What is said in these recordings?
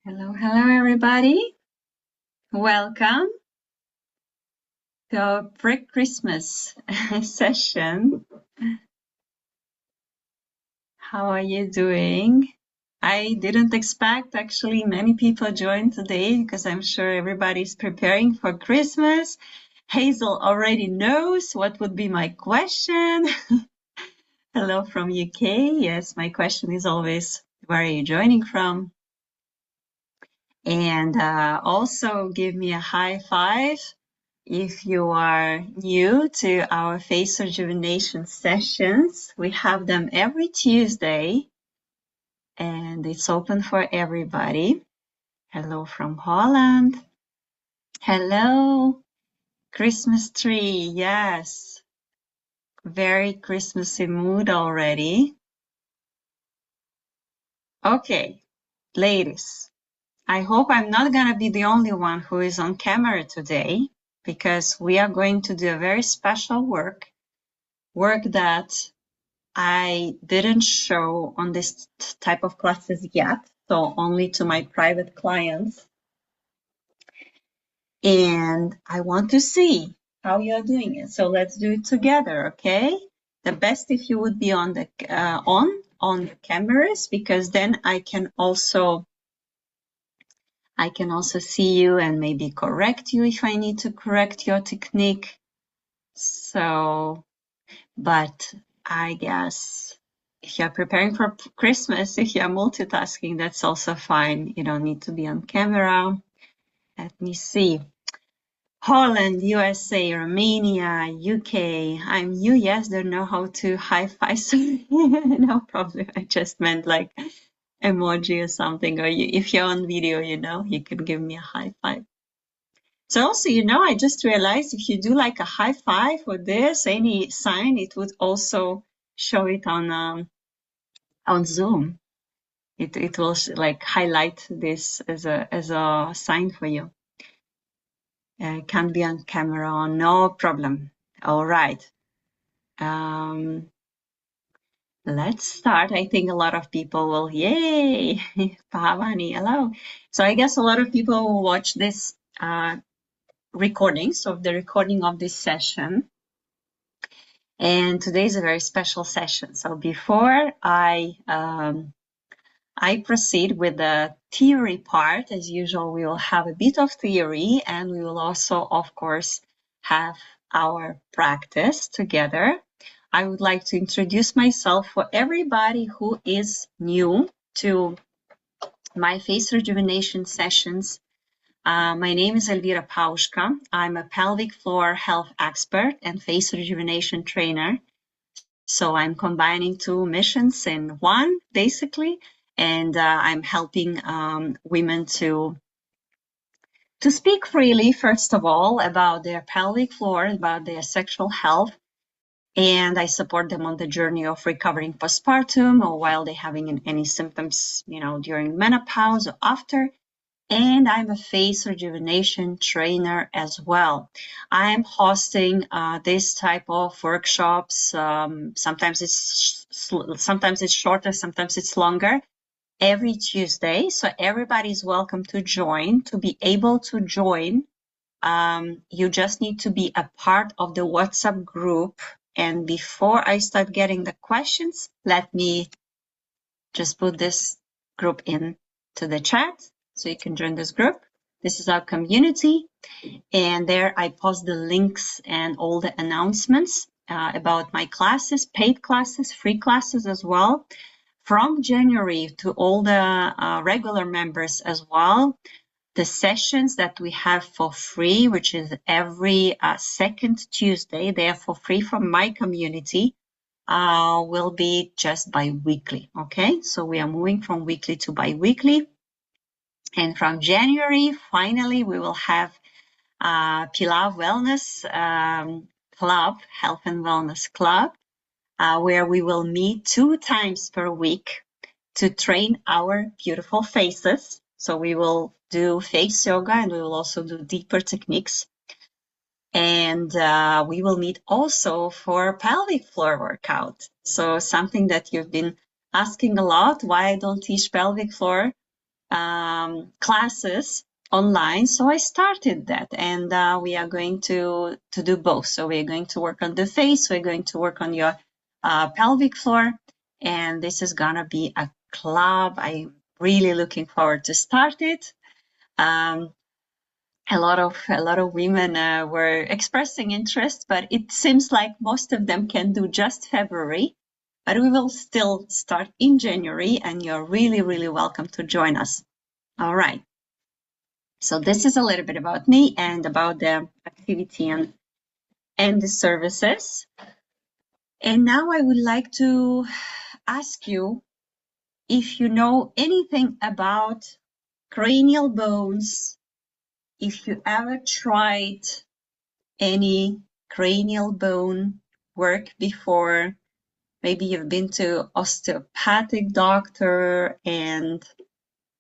Hello, everybody. Welcome to our pre-Christmas session. How are you doing? I didn't expect actually many people joined today because I'm sure everybody's preparing for Christmas. Hazel already knows what would be my question. Hello from UK. Yes, my question is always, where are you joining from? And also give me a high five if you are new to our face rejuvenation sessions. We have them every Tuesday and it's open for everybody. Hello from Holland. Hello. Christmas tree. Yes. Very Christmassy mood already. Okay, ladies. I hope I'm not going to be the only one who is on camera today because we are going to do a very special work that I didn't show on this type of classes yet, so only to my private clients. And I want to see how you're doing it. So let's do it together, okay? The best if you would be on the on the cameras, because then I can also see you and maybe correct you if I need to correct your technique. So, but I guess if you're preparing for Christmas, if you're multitasking, that's also fine. You don't need to be on camera. Let me see. Holland, USA, Romania, UK. I'm new. Yes, don't know how to high five. No problem. I just meant like emoji or something. Or if you're on video, you can give me a high five. So also, I just realized if you do like a high five or this, any sign, it would also show it on Zoom. It will like highlight this as a sign for you. Can be on camera, no problem. All right. Let's start. I think a lot of people will, yay, Pahavani, hello. So I guess a lot of people will watch this recordings of the recording of this session. And today is a very special session. So before I proceed with the theory part, as usual, we will have a bit of theory and we will also, of course, have our practice together. I would like to introduce myself for everybody who is new to my face rejuvenation sessions. My name is Elvira Pauschka. I'm a pelvic floor health expert and face rejuvenation trainer. So I'm combining two missions in one, basically, and I'm helping women to speak freely, first of all, about their pelvic floor, about their sexual health, and I support them on the journey of recovering postpartum or while they're having any symptoms, during menopause or after. And I'm a face rejuvenation trainer as well. I'm hosting this type of workshops. Sometimes it's shorter, sometimes it's longer, every Tuesday. So everybody's welcome to join. To be able to join, you just need to be a part of the WhatsApp group. And before I start getting the questions, let me just put this group in to the chat so you can join this group. This is our community, and there I post the links and all the announcements about my classes, paid classes, free classes as well. From January to all the regular members as well, the sessions that we have for free, which is every second Tuesday, they are for free from my community, will be just bi-weekly, okay? So we are moving from weekly to bi-weekly. And from January, finally, we will have Pilav Wellness Club, Health and Wellness Club, where we will meet 2 times per week to train our beautiful faces. So we will do face yoga and we will also do deeper techniques. And we will meet also for pelvic floor workout. So something that you've been asking a lot, why I don't teach pelvic floor. classes online. So I started that, and we are going to do both. So we're going to work on the face, we're going to work on your pelvic floor, and this is gonna be a club. I'm really looking forward to start it. A lot of women were expressing interest, but it seems like most of them can do just February. But we will still start in January, and you're really, really welcome to join us. All right. So this is a little bit about me and about the activity and the services. And now I would like to ask you if you know anything about cranial bones, if you ever tried any cranial bone work before. Maybe you've been to osteopathic doctor and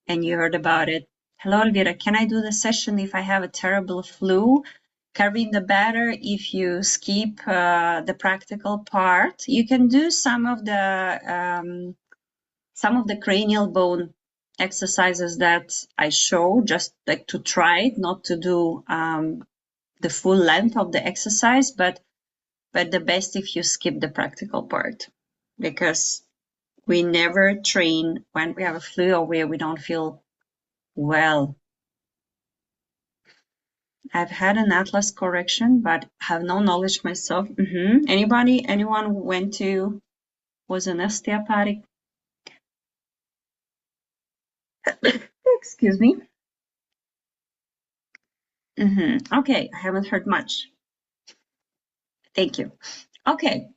you heard about it. Hello, Elvira, can I do the session if I have a terrible flu? Karina, better if you skip the practical part. You can do some of the cranial bone exercises that I show, just like to try it, not to do the full length of the exercise, but the best if you skip the practical part, because we never train when we have a flu or where we don't feel well. I've had an atlas correction, but have no knowledge myself. Anyone who was an osteopathic? Excuse me. Okay, I haven't heard much. Thank you. Okay,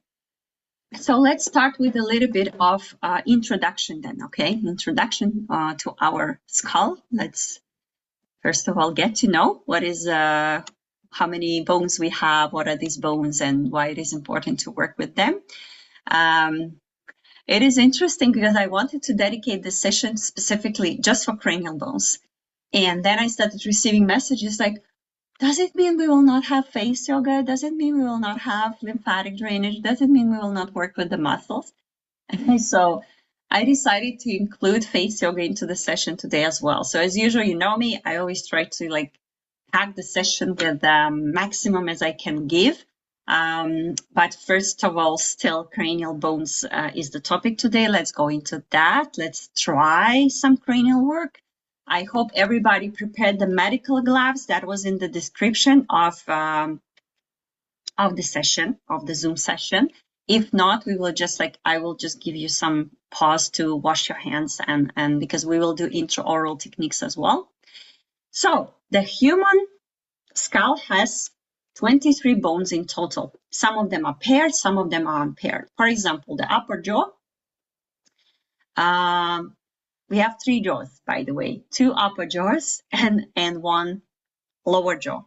so let's start with a little bit of introduction then, okay? Introduction to our skull. Let's first of all get to know what is, how many bones we have, what are these bones, and why it is important to work with them. It is interesting because I wanted to dedicate this session specifically just for cranial bones. And then I started receiving messages like, does it mean we will not have face yoga? Does it mean we will not have lymphatic drainage? Does it mean we will not work with the muscles? And so I decided to include face yoga into the session today as well. So as usual, you know me, I always try to pack the session with the maximum as I can give. But first of all, still cranial bones is the topic today. Let's go into that. Let's try some cranial work. I hope everybody prepared the medical gloves that was in the description of the session, of the Zoom session. If not, we will just I will just give you some pause to wash your hands and because we will do intraoral techniques as well. So the human skull has 23 bones in total. Some of them are paired, some of them are unpaired. For example, the upper jaw, we have 3 jaws, by the way, 2 upper jaws and 1 lower jaw.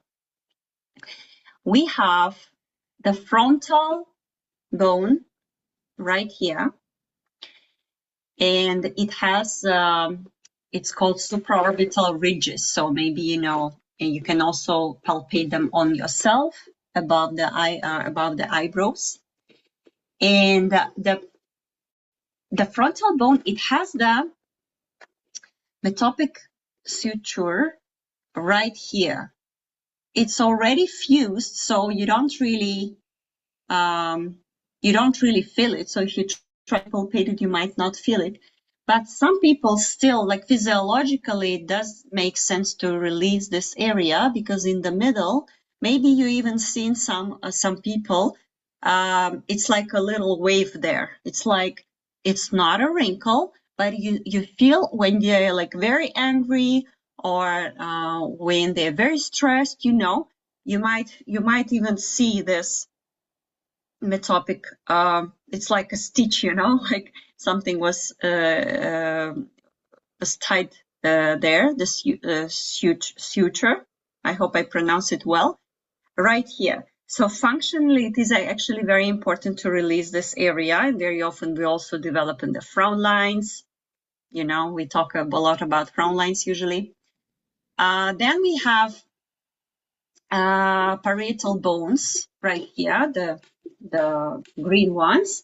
We have the frontal bone right here, and it has, it's called supraorbital ridges. So maybe you know, and you can also palpate them on yourself above the eyebrows. And the frontal bone, it has the metopic suture right here. It's already fused, so you don't really feel it. So if you try to palpate it, you might not feel it. But some people still, physiologically, it does make sense to release this area, because in the middle, maybe you even seen some people, it's like a little wave there. It's like, it's not a wrinkle, but you feel when they're very angry or when they're very stressed, you know, you might even see this metopic, it's like a stitch, you know, like something was tied there, the suture. I hope I pronounce it well, right here. So functionally, it is actually very important to release this area, and very often we also develop in the frown lines. You know, we talk a lot about frown lines usually. Then we have parietal bones right here, the green ones,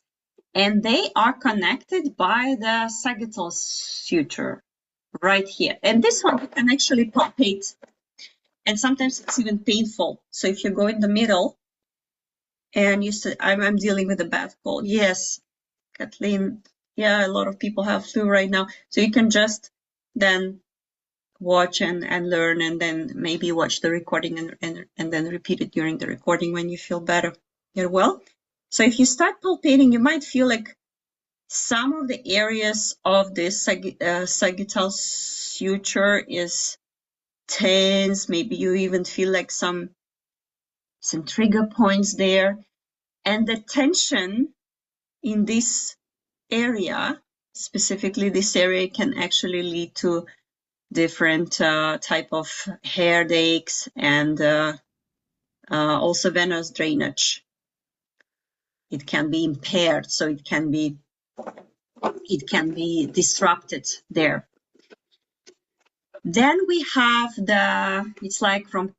and they are connected by the sagittal suture right here. And this one you can actually palpate, and sometimes it's even painful. So if you go in the middle and you say, I'm dealing with a bad cold. Yes, Kathleen, yeah, a lot of people have flu right now. So you can just then watch and learn, and then maybe watch the recording and then repeat it during the recording when you feel better. Get well. So if you start palpating, you might feel like some of the areas of this sagittal suture is tense. Maybe you even feel like some trigger points there. And the tension in this area, specifically this area, can actually lead to different type of headaches and also venous drainage. It can be impaired, so it can be disrupted there. Then we have it's like from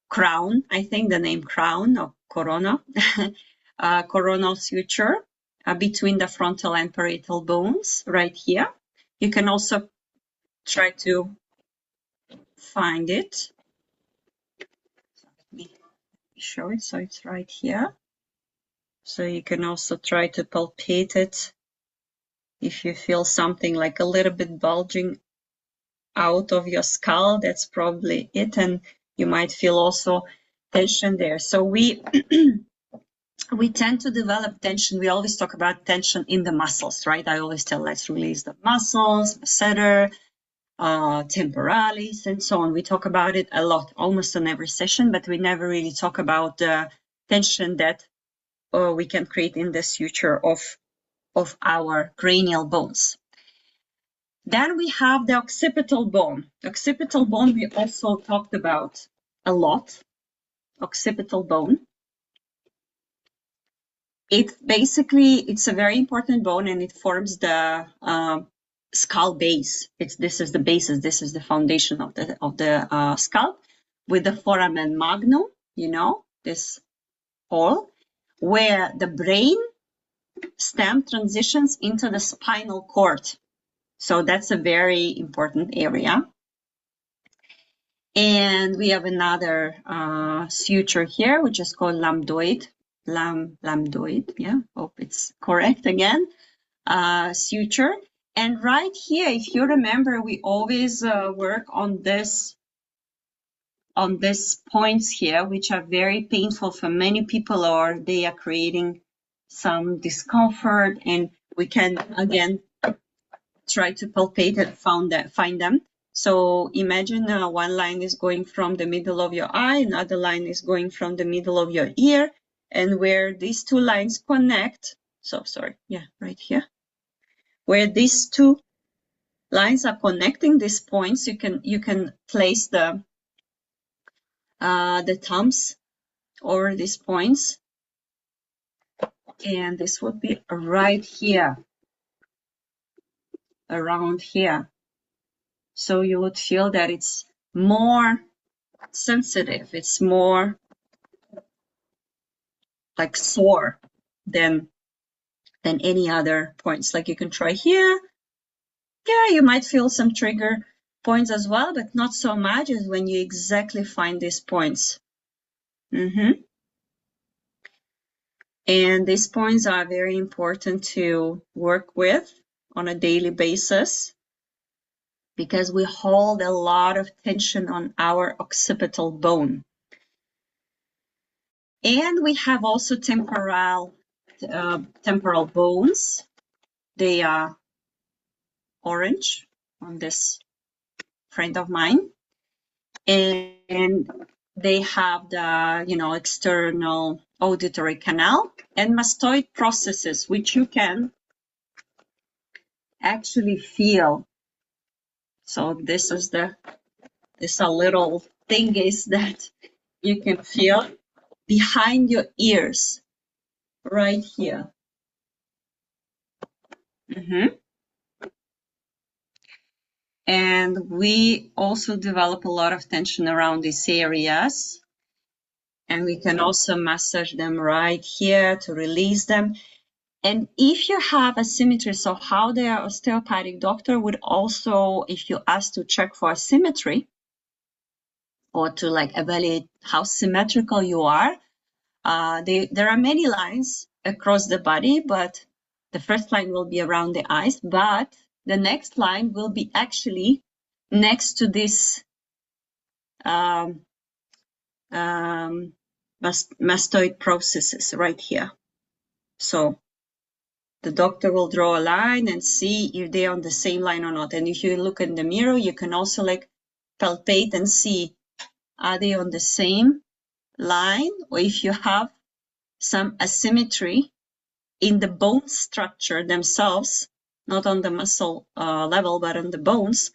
crown, I think the name crown or corona, coronal suture between the frontal and parietal bones right here. You can also try to find it. Let me show it. So it's right here. So you can also try to palpate it if you feel something like a little bit bulging out of your skull. That's probably it. And you might feel also tension there. So we tend to develop tension. We always talk about tension in the muscles, right? I always tell, let's release the muscles, masseter, temporalis, and so on. We talk about it a lot, almost on every session, but we never really talk about the tension that we can create in the suture of our cranial bones. Then we have the occipital bone. Occipital bone we also talked about a lot. Occipital bone. It's a very important bone, and it forms the skull base. This is the basis. This is the foundation of the skull, with the foramen magnum. This hole where the brain stem transitions into the spinal cord. So that's a very important area. And we have another suture here, which is called lambdoid. Lambdoid, yeah, hope it's correct again. Suture. And right here, if you remember, we always work on these points here, which are very painful for many people, or they are creating some discomfort, and we can again try to palpate and find them. So imagine one line is going from the middle of your eye, another line is going from the middle of your ear, and where these two lines connect, right here, where these two lines are connecting these points, you can place the thumbs over these points, and this would be right here, around here. So you would feel that it's more sensitive, it's more like sore than any other points. Like you can try here. Yeah, you might feel some trigger points as well, but not so much as when you exactly find these points. And these points are very important to work with on a daily basis, because we hold a lot of tension on our occipital bone. And we have also temporal bones. They are orange on this friend of mine, and they have the external auditory canal and mastoid processes, which you can actually feel. So this is a little thingies that you can feel behind your ears, right here. And we also develop a lot of tension around these areas. And we can also massage them right here to release them. And if you have asymmetry, so how the osteopathic doctor would also, if you ask to check for asymmetry or to like evaluate how symmetrical you are, there are many lines across the body, but the first line will be around the eyes, but the next line will be actually next to this mastoid processes right here. So the doctor will draw a line and see if they're on the same line or not. And if you look in the mirror, you can also like palpate and see, are they on the same line? Or if you have some asymmetry in the bone structure themselves, not on the muscle level, but on the bones,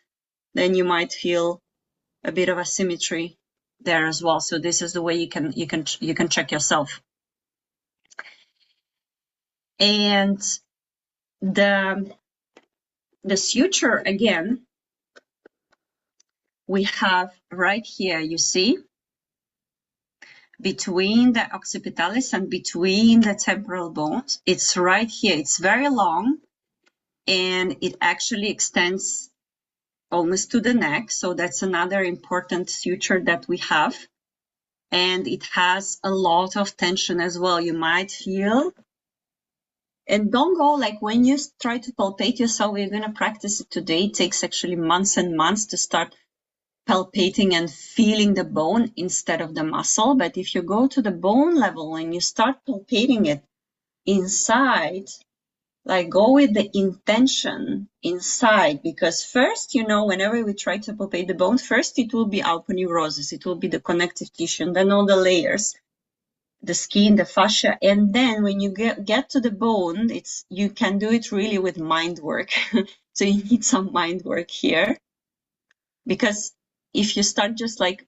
then you might feel a bit of asymmetry there as well. So this is the way you can check yourself. And the suture, again, we have right here, you see, between the occipitalis and between the temporal bones. It's right here. It's very long, and it actually extends almost to the neck. So that's another important suture that we have. And it has a lot of tension as well. You might feel, and don't go like when you try to palpate yourself, we're going to practice it today. It takes actually months and months to start palpating and feeling the bone instead of the muscle. But if you go to the bone level and you start palpating it inside, like go with the intention inside, because first, you know, whenever we try to palpate the bone, first it will be aponeurosis, it will be the connective tissue, and then all the layers, the skin, the fascia, and then when you get to the bone, you can do it really with mind work. So you need some mind work here, because if you start just like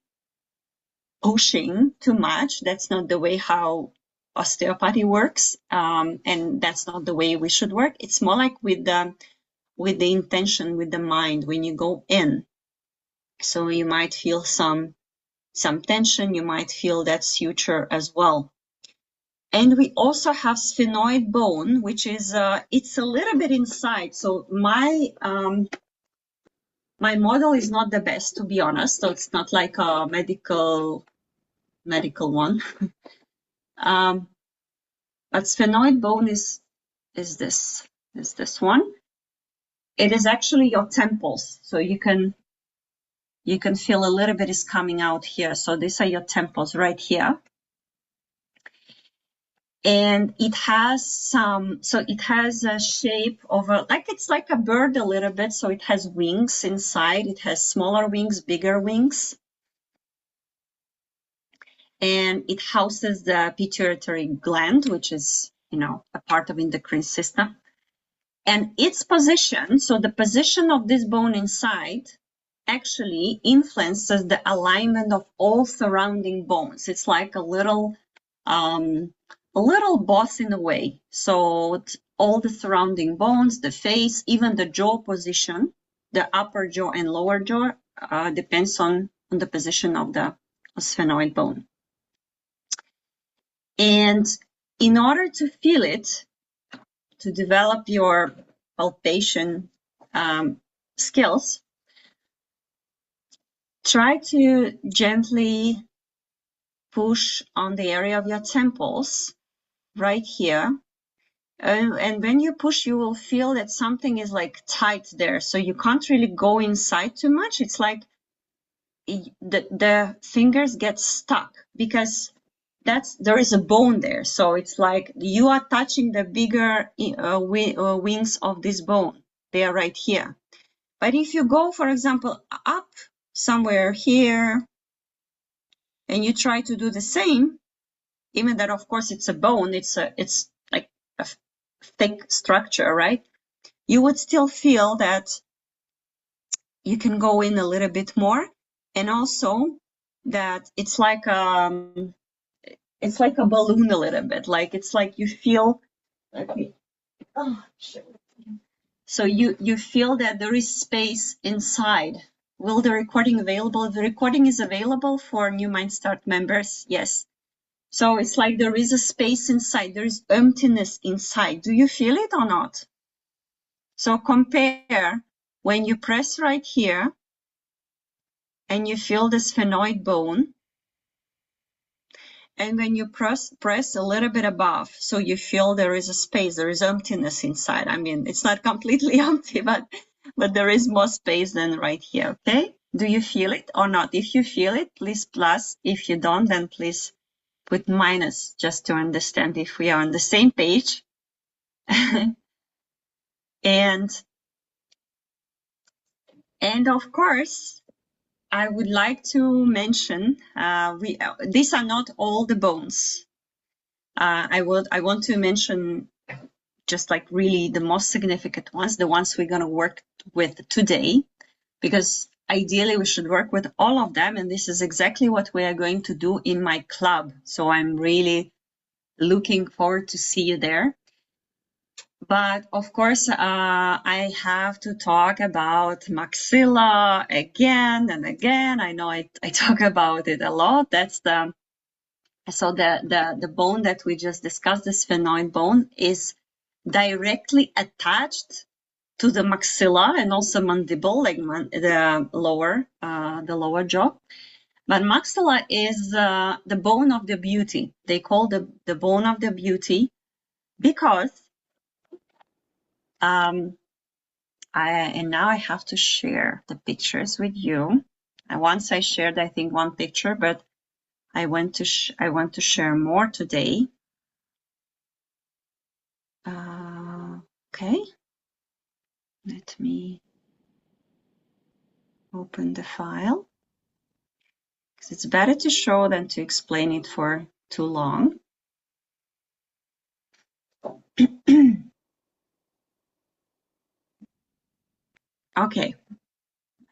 pushing too much, that's not the way how osteopathy works, and that's not the way we should work. It's more like with the intention, with the mind, when you go in. So you might feel some tension, you might feel that suture as well. And we also have sphenoid bone, which is it's a little bit inside. So my model is not the best, to be honest. So it's not like a medical one. But sphenoid bone is this one. It is actually your temples. So you can feel a little bit is coming out here. So these are your temples right here. And it has it has a shape of it's like a bird a little bit. So it has wings inside. It has smaller wings, bigger wings. And it houses the pituitary gland, which is, you know, a part of endocrine system. And its position, so the position of this bone inside actually influences the alignment of all surrounding bones. It's like a little boss in a way. So all the surrounding bones, the face, even the jaw position, the upper jaw and lower jaw depends on the position of the sphenoid bone. And in order to feel it, to develop your palpation skills, try to gently push on the area of your temples right here. And when you push, you will feel that something is like tight there. So you can't really go inside too much. It's like the fingers get stuck because there is a bone there. So it's like you are touching the bigger wings of this bone. They are right here. But if you go, for example, up somewhere here, and you try to do the same, even that, of course, it's a bone, it's like a thick structure, right? You would still feel that you can go in a little bit more, and also that it's like a balloon a little bit, like it's like you feel. So you feel that there is space inside. Will the recording available? If the recording is available for New Mind Start members, yes. So it's like there is a space inside, there is emptiness inside. Do you feel it or not? So compare when you press right here and you feel the sphenoid bone, and when you press a little bit above, so you feel there is a space, there is emptiness inside. I mean, it's not completely empty, but there is more space than right here, okay? Do you feel it or not? If you feel it, please plus. If you don't, then please put minus, just to understand if we are on the same page. and of course, I would like to mention, these are not all the bones. I want to mention just like really the most significant ones, the ones we're going to work with today, because ideally we should work with all of them. And this is exactly what we are going to do in my club. So I'm really looking forward to see you there. But of course, I have to talk about maxilla again and again. I know I talk about it a lot. That's the bone that we just discussed, the sphenoid bone, is directly attached to the maxilla and also mandible, like the lower jaw. But maxilla is the bone of the beauty. They call the bone of the beauty because and now I have to share the pictures with you. And once I shared, I think, one picture, but I want to share more today. Okay, let me open the file, because it's better to show than to explain it for too long. Okay,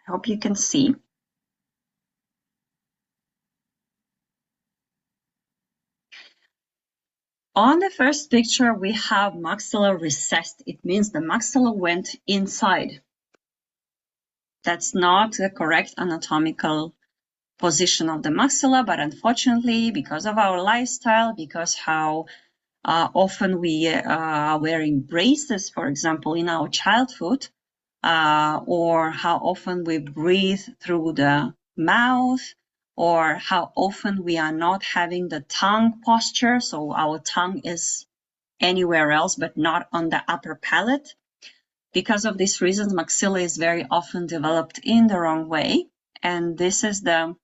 I hope you can see. On the first picture, we have maxilla recessed. It means the maxilla went inside. That's not the correct anatomical position of the maxilla, but unfortunately, because of our lifestyle, because how often we are wearing braces, for example, in our childhood, or how often we breathe through the mouth, or how often we are not having the tongue posture, so our tongue is anywhere else but not on the upper palate. Because of these reasons, maxilla is very often developed in the wrong way, and this is the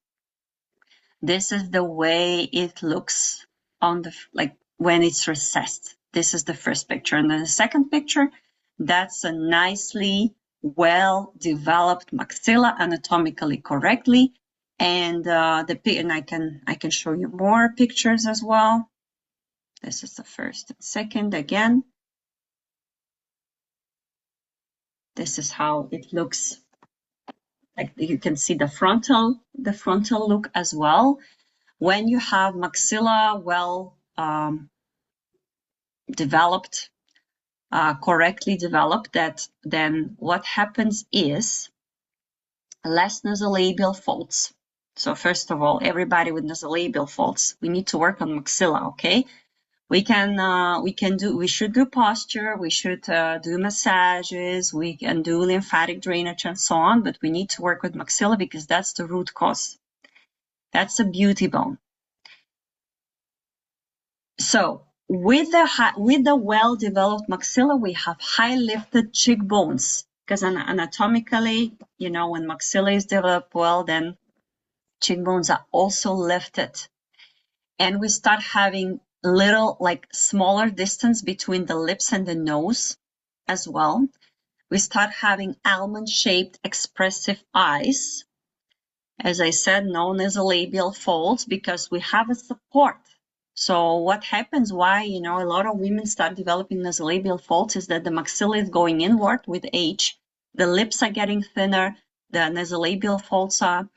way it looks on the, like, when it's recessed. This is the first picture. And then the second picture, that's a nicely well-developed maxilla, anatomically correctly. And and I can show you more pictures as well. This is the first and second again. This is how it looks. Like you can see the frontal look as well. When you have maxilla well developed, correctly developed, then what happens is less nasolabial folds. So first of all, everybody with nasolabial folds, we need to work on maxilla, okay? We should do posture, we should do massages, we can do lymphatic drainage and so on, but we need to work with maxilla because that's the root cause. That's a beauty bone. So with the well-developed maxilla, we have high lifted cheekbones, because anatomically, you know, when maxilla is developed well, then cheekbones are also lifted. And we start having little, like, smaller distance between the lips and the nose as well. We start having almond-shaped expressive eyes. As I said, no nasolabial folds because we have a support. So what happens, why, you know, a lot of women start developing nasolabial folds is that the maxilla is going inward with age. The lips are getting thinner, the nasolabial folds are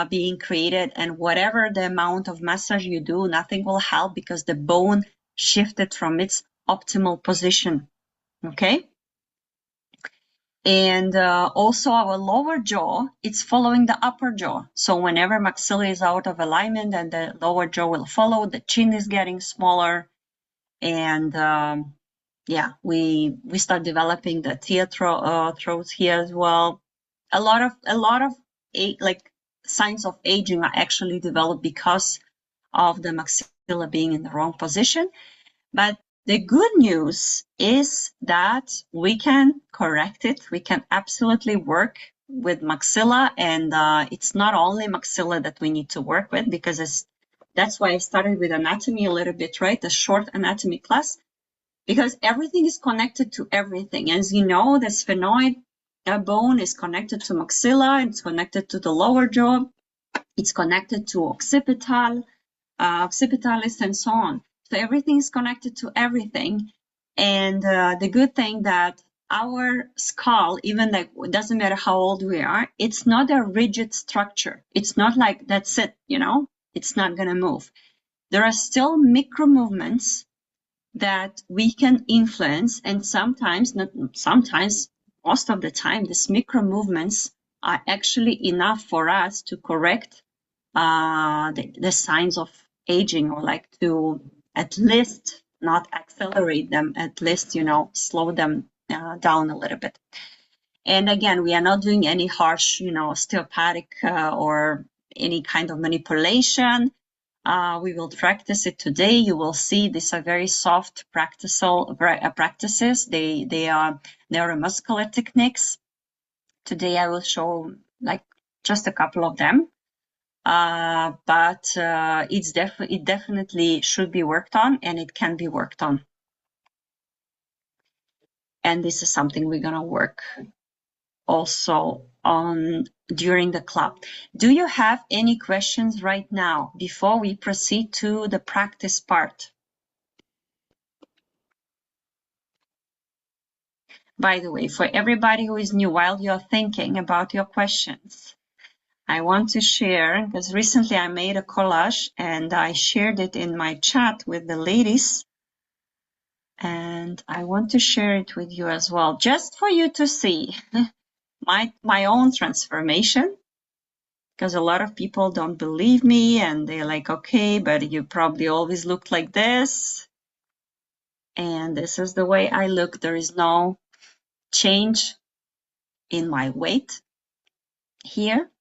being created, and whatever the amount of massage you do, nothing will help because the bone shifted from its optimal position, okay? And also our lower jaw, it's following the upper jaw. So whenever maxilla is out of alignment, and the lower jaw will follow, the chin is getting smaller. And yeah, we start developing the tear throats here as well. A lot of like signs of aging are actually developed because of the maxilla being in the wrong position. But the good news is that we can correct it. We can absolutely work with maxilla, and it's not only maxilla that we need to work with, because that's why I started with anatomy a little bit, right? The short anatomy class, because everything is connected to everything. As you know, the sphenoid bone is connected to maxilla, it's connected to the lower jaw, it's connected to occipitalis, and so on. So everything is connected to everything. And the good thing that our skull, even like, it doesn't matter how old we are, it's not a rigid structure. It's not like that's it, it's not going to move. There are still micro movements that we can influence, and sometimes, not sometimes, most of the time, these micro movements are actually enough for us to correct the signs of aging, or like to at least not accelerate them, at least, slow them down a little bit. And again, we are not doing any harsh, osteopathic or any kind of manipulation. We will practice it today. You will see these are very soft practices. They are neuromuscular techniques. Today I will show like just a couple of them. But it definitely should be worked on, and it can be worked on. And this is something we're gonna work also on during the club. Do you have any questions right now before we proceed to the practice part? By the way, for everybody who is new, while you're thinking about your questions, I want to share, because recently I made a collage and I shared it in my chat with the ladies. And I want to share it with you as well, just for you to see my own transformation, because a lot of people don't believe me, and they're like, okay, but you probably always looked like this. And this is the way I look. There is no change in my weight here.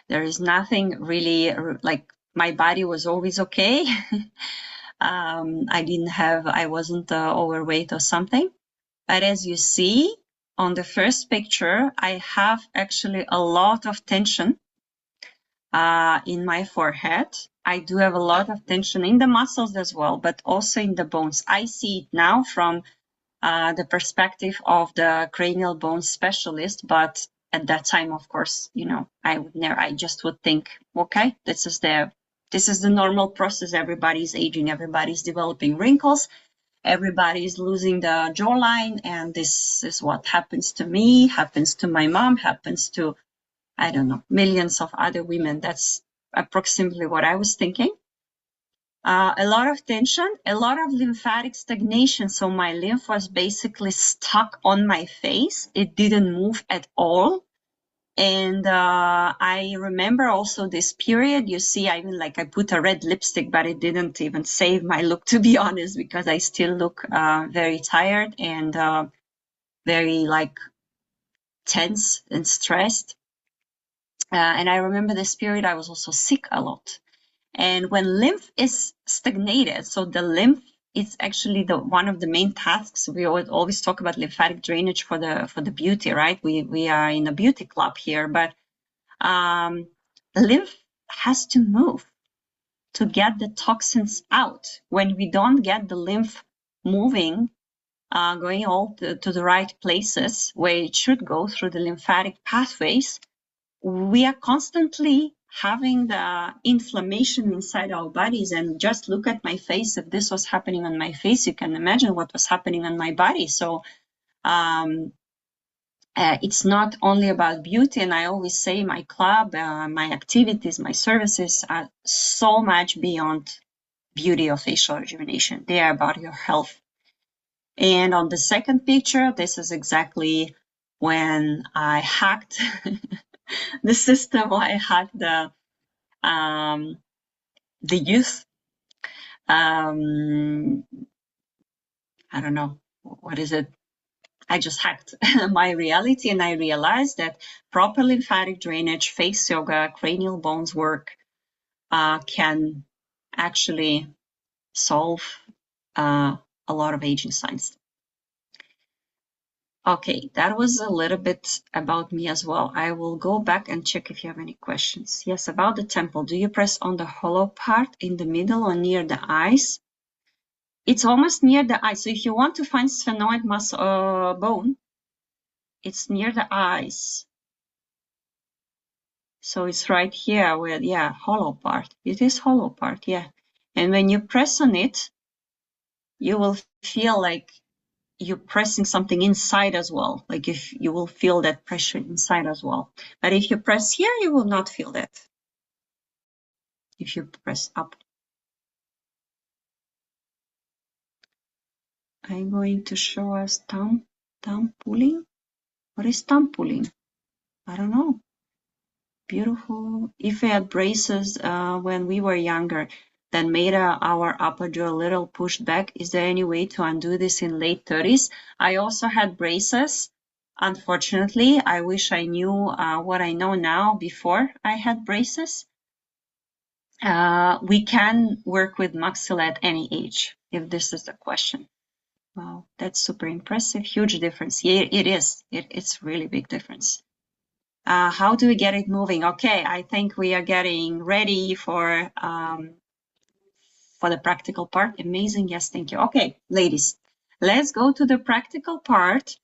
There is nothing really, like, my body was always okay. I wasn't overweight or something. But as you see on the first picture, I have actually a lot of tension in my forehead. I do have a lot of tension in the muscles as well, but also in the bones. I see it now from the perspective of the cranial bone specialist, but at that time, of course, I just would think, okay, this is the normal process. Everybody's aging, everybody's developing wrinkles, everybody's losing the jawline, and this is what happens to me, happens to my mom, happens to, I don't know, millions of other women. That's approximately what I was thinking. A lot of tension, a lot of lymphatic stagnation. So my lymph was basically stuck on my face. It didn't move at all. And I remember also this period, you see, I put a red lipstick, but it didn't even save my look, to be honest, because I still look very tired and very tense and stressed. And I remember this period, I was also sick a lot. And when lymph is stagnated, so the lymph is actually one of the main tasks. We always talk about lymphatic drainage for the beauty, right? We are in a beauty club here, but lymph has to move to get the toxins out. When we don't get the lymph moving, going all to the right places where it should go through the lymphatic pathways, we are constantly having the inflammation inside our bodies. And just look at my face. If this was happening on my face, you can imagine what was happening on my body. So it's not only about beauty. And I always say my club, my activities, my services are so much beyond beauty or facial rejuvenation. They are about your health. And on the second picture, this is exactly when I hacked the system, or I hacked the youth. I don't know, what is it? I just hacked my reality, and I realized that proper lymphatic drainage, face yoga, cranial bones work can actually solve a lot of aging signs. Okay, that was a little bit about me as well. I will go back and check if you have any questions. Yes, about the temple. Do you press on the hollow part in the middle or near the eyes? It's almost near the eye. So if you want to find sphenoid muscle bone, it's near the eyes. So it's right here where, yeah, hollow part. It is hollow part, yeah. And when you press on it, you will feel like you're pressing something inside as well. Like if you will feel that pressure inside as well. But if you press here, you will not feel that. If you press up. I'm going to show us thumb pulling. What is thumb pulling? I don't know. Beautiful. If we had braces when we were younger, that made our upper jaw a little pushed back. Is there any way to undo this in late 30s? I also had braces. Unfortunately, I wish I knew what I know now before I had braces. We can work with maxilla at any age, if this is the question. Wow, that's super impressive. Huge difference. Yeah, it is. It's really big difference. How do we get it moving? Okay, I think we are getting ready for the practical part. Amazing. Yes, thank you. Okay, ladies, let's go to the practical part.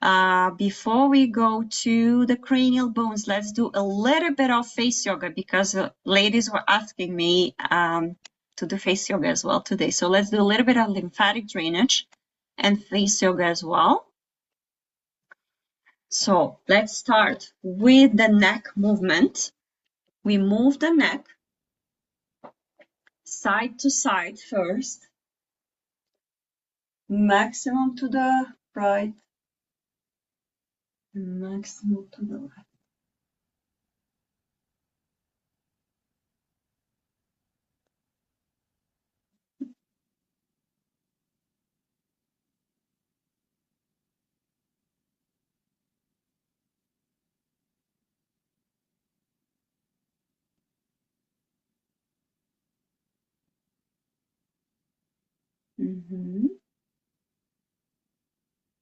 Before we go to the cranial bones, let's do a little bit of face yoga because ladies were asking me to do face yoga as well today. So let's do a little bit of lymphatic drainage and face yoga as well. So let's start with the neck movement. We move the neck side to side first, maximum to the right, maximum to the left.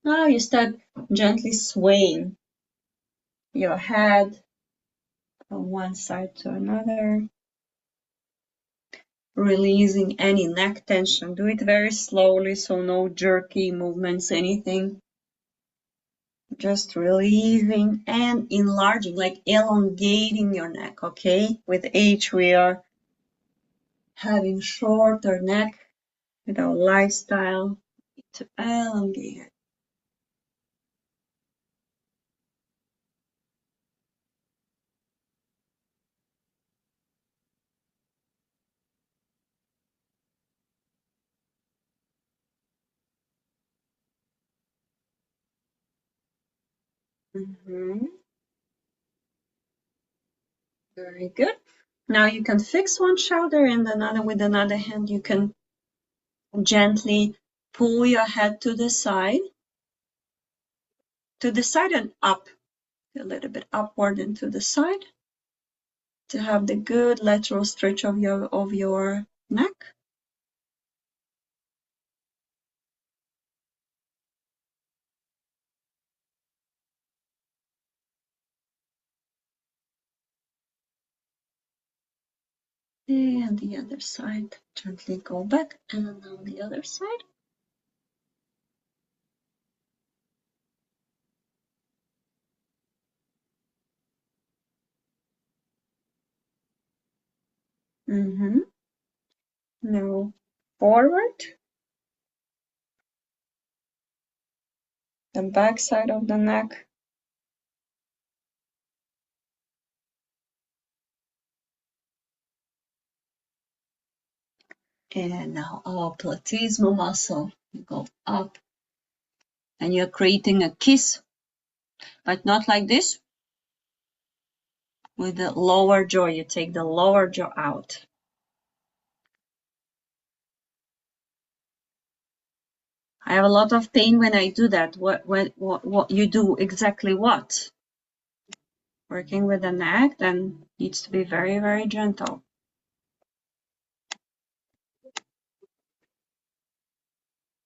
Now you start gently swaying your head from one side to another, releasing any neck tension. Do it very slowly, so no jerky movements, anything. Just releasing and enlarging, like elongating your neck, okay? With age, we are having shorter neck with our lifestyle to elongate it. Very good. Now you can fix one shoulder and another with another hand. You can gently pull your head to the side and up, a little bit upward and to the side to have the good lateral stretch of your neck. And the other side, gently go back, and on the other side. Now forward, the back side of the neck. And now our platysmal muscle, you go up, and you're creating a kiss but not like this. With the lower jaw, you take the lower jaw out. I have a lot of pain when I do that. What you do exactly what? Working with the neck, then needs to be very, very gentle.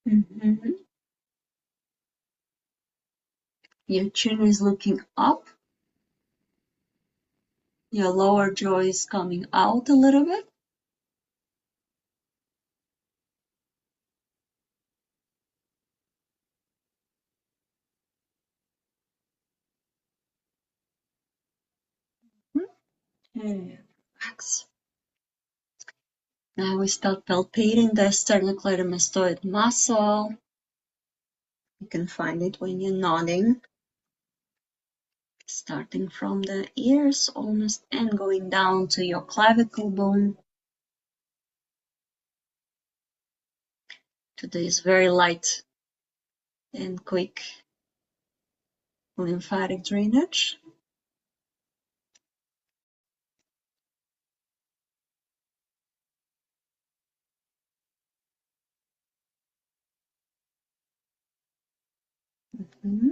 Mm-hmm. Your chin is looking up. Your lower jaw is coming out a little bit. Okay, relax. Now we start palpating the sternocleidomastoid muscle. You can find it when you're nodding. Starting from the ears almost and going down to your clavicle bone. Today is very light and quick lymphatic drainage. Mm-hmm.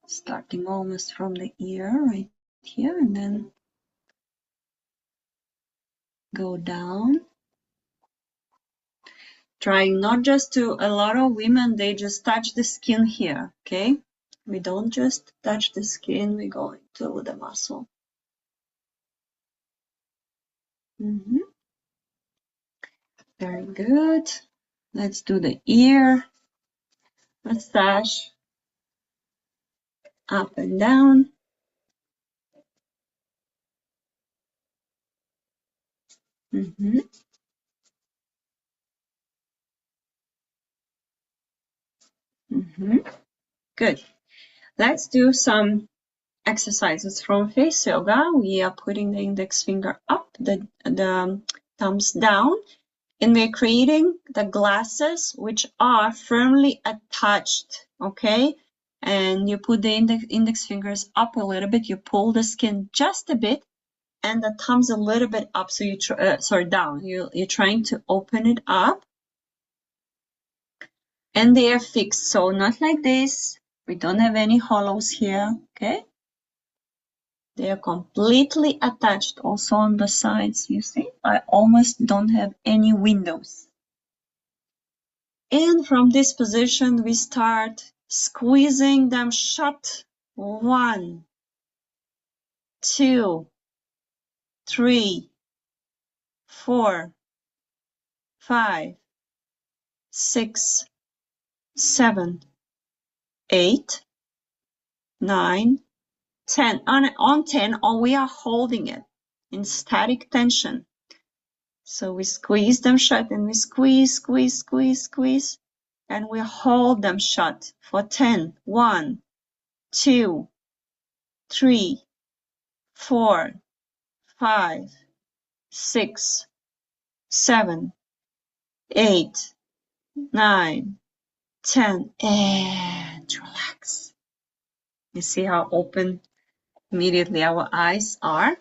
Starting almost from the ear right here, and then go down. Trying not just to, a lot of women, they just touch the skin here, okay? We don't just touch the skin, we go into the muscle. Mm-hmm. Very good. Let's do the ear massage, up and down. Mm-hmm. Mm-hmm. Good. Let's do some exercises from face yoga. We are putting the index finger up, the thumbs down, and we're creating the glasses which are firmly attached, okay? And you put the index fingers up a little bit, you pull the skin just a bit, and the thumbs a little bit up, so you down. You're trying to open it up, and they are fixed, so not like this. We don't have any hollows here, okay? They are completely attached also on the sides, you see? I almost don't have any windows. And from this position, we start squeezing them shut. 1, 2, 3, 4, 5, 6, 7, 8, 9, 10. On 10, we are holding it in static tension. So we squeeze them shut and we squeeze, squeeze, squeeze, squeeze, and we hold them shut for 10. 1, 2, 3, 4, 5, 6, 7, 8, 9, 10, and relax. You see how open immediately our eyes are?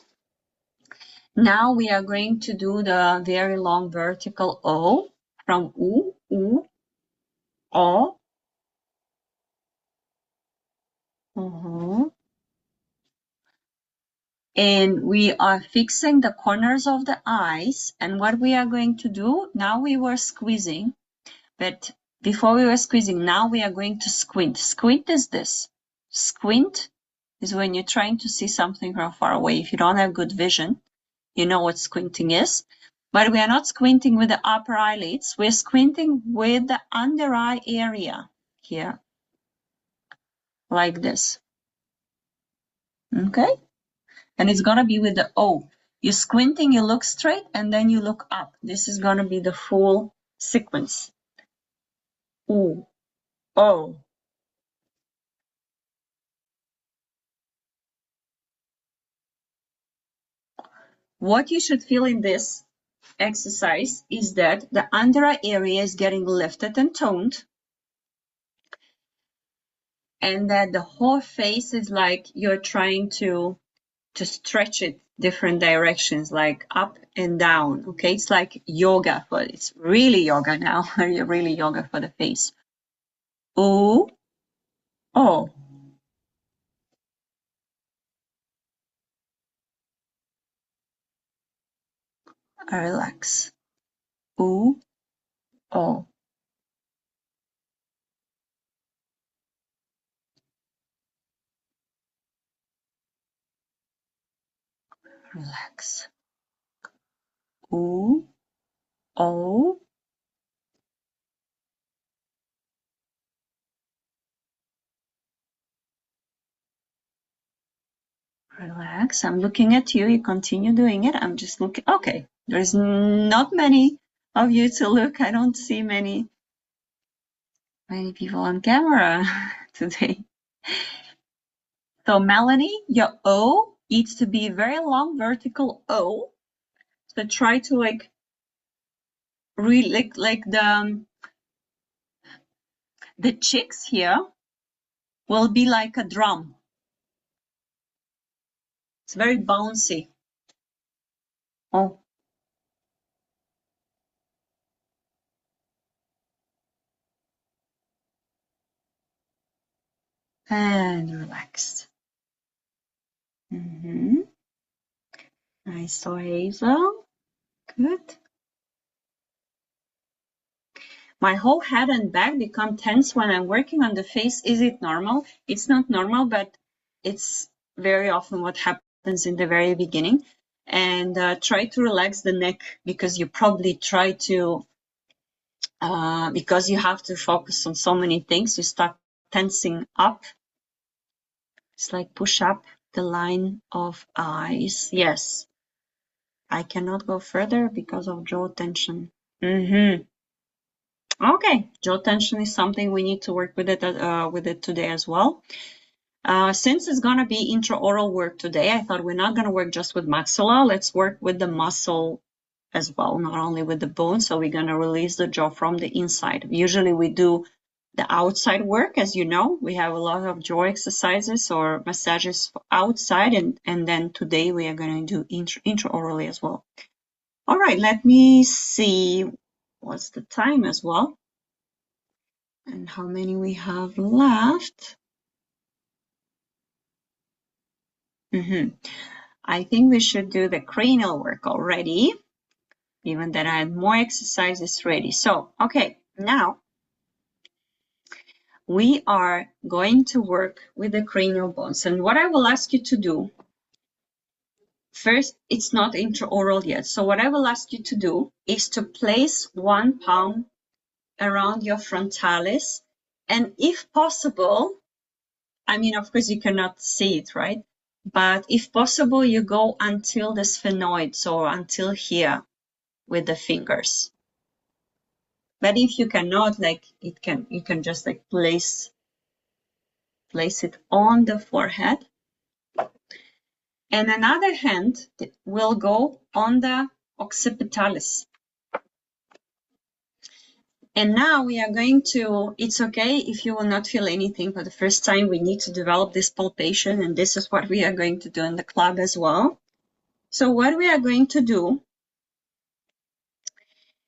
Now we are going to do the very long vertical O from U, U, O. And we are fixing the corners of the eyes. And what we are going to do, now we were squeezing, but before we were squeezing, now we are going to squint. Squint is this. Squint is when you're trying to see something from far away. If you don't have good vision, you know what squinting is. But we are not squinting with the upper eyelids. We're squinting with the under eye area here, like this. Okay? And it's going to be with the O. You're squinting, you look straight, and then you look up. This is going to be the full sequence. U, O. What you should feel in this exercise is that the under eye area is getting lifted and toned. and that the whole face is like you're trying to stretch it different directions, like up and down. Okay, it's like yoga, but it's really yoga now. Really yoga for the face. Ooh, oh, relax. Ooh, oh, relax. Ooh, oh, relax. I'm looking at you. You continue doing it. I'm just looking. Okay, there's not many of you to look. I don't see many people on camera today. So Melanie, your O needs to be very long vertical O. So try to like really like the cheeks here will be like a drum. It's very bouncy. Oh, and relax. Nice, so Hazel. Good. My whole head and back become tense when I'm working on the face. Is it normal? It's not normal, but it's very often what happens in the very beginning. And try to relax the neck, because you probably try to, because you have to focus on so many things, you start tensing up. It's like push up the line of eyes. Yes. I cannot go further because of jaw tension. Okay, jaw tension is something we need to work with it today as well. Since it's gonna be intraoral work today, I thought we're not gonna work just with maxilla. Let's work with the muscle as well, not only with the bone. So we're gonna release the jaw from the inside. Usually we do the outside work, as you know. We have a lot of jaw exercises or massages outside, and then today we are gonna do intraorally as well. All right, let me see what's the time as well and how many we have left. I think we should do the cranial work already, even that I had more exercises ready. So, okay, now we are going to work with the cranial bones. And what I will ask you to do, first, it's not intraoral yet. So what I will ask you to do is to place one palm around your frontalis. And if possible, I mean, of course, you cannot see it, right? But if possible, you go until the sphenoid, so until here with the fingers. But if you cannot, like you can just like place it on the forehead. And another hand will go on the occipitalis. And now we are going to, it's okay if you will not feel anything for the first time. We need to develop this palpation, and this is what we are going to do in the club as well. So what we are going to do,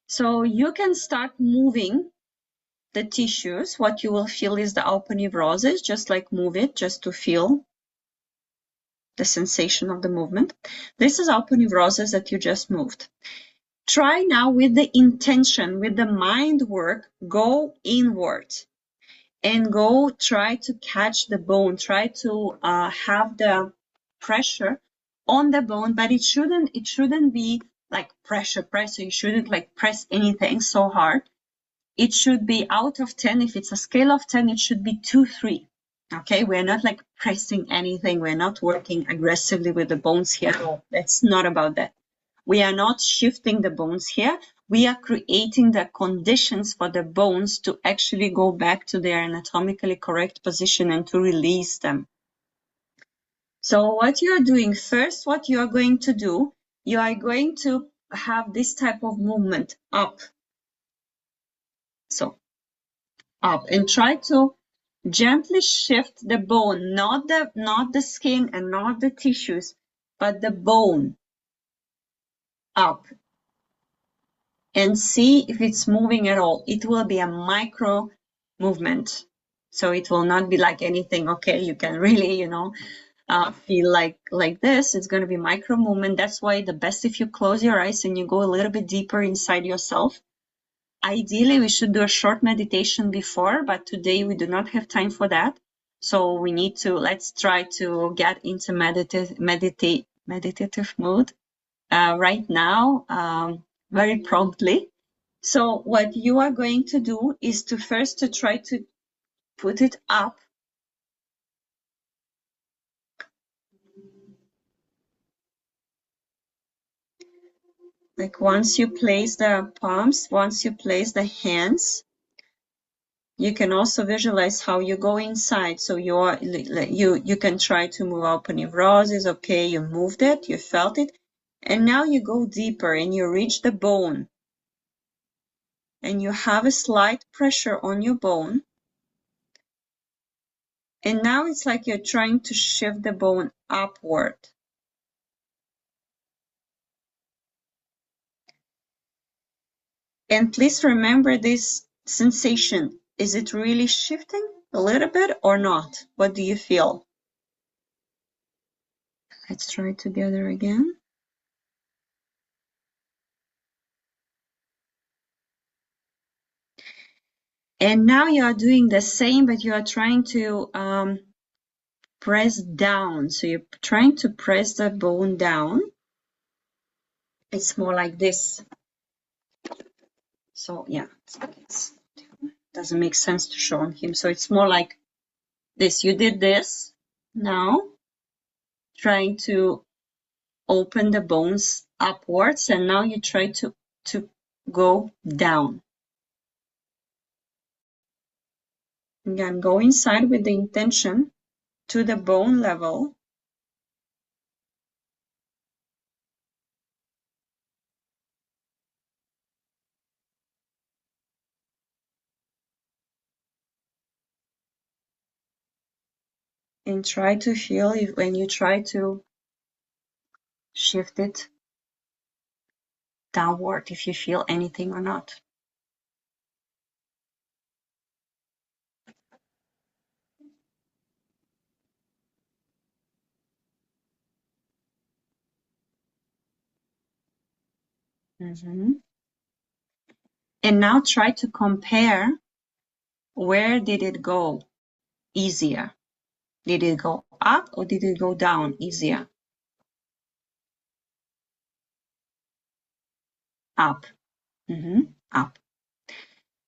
so you can start moving the tissues. What you will feel is the aponeurosis, just like move it, just to feel the sensation of the movement. This is aponeurosis that you just moved. Try now with the intention, with the mind work, go inward and go try to catch the bone, try to have the pressure on the bone, but it shouldn't be like pressure. You shouldn't like press anything so hard. It should be out of 10. If it's a scale of 10, it should be 2, 3. Okay, we're not like pressing anything. We're not working aggressively with the bones here. No, that's not about that. We are not shifting the bones here. We are creating the conditions for the bones to actually go back to their anatomically correct position and to release them. So what you are doing first, what you are going to do, you are going to have this type of movement up. So up, and try to Gently shift the bone, not the skin and not the tissues, but the bone up, and see if it's moving at all. It will be a micro movement. So it will not be like anything, okay, you can really, feel like this. It's going to be micro movement. That's why the best if you close your eyes and you go a little bit deeper inside yourself. Ideally, we should do a short meditation before, but today we do not have time for that. So we need to, let's try to get into meditative mood right now, very promptly. So what you are going to do is to first to try to put it up. Like once you place the palms, once you place the hands, you can also visualize how you go inside. So you can try to move open your roses. Okay, you moved it, you felt it. And now you go deeper and you reach the bone. And you have a slight pressure on your bone. And now it's like you're trying to shift the bone upward. And please remember this sensation. Is it really shifting a little bit or not? What do you feel? Let's try together again. And now you are doing the same, but you are trying to press down. So you're trying to press the bone down. It's more like this. So yeah, it doesn't make sense to show on him. So it's more like this. You did this. Now trying to open the bones upwards, and now you try to go down. Again, go inside with the intention to the bone level. And try to feel if when you try to shift it downward, if you feel anything or not. And now try to compare, where did it go easier? Did it go up or did it go down easier? Up. Up.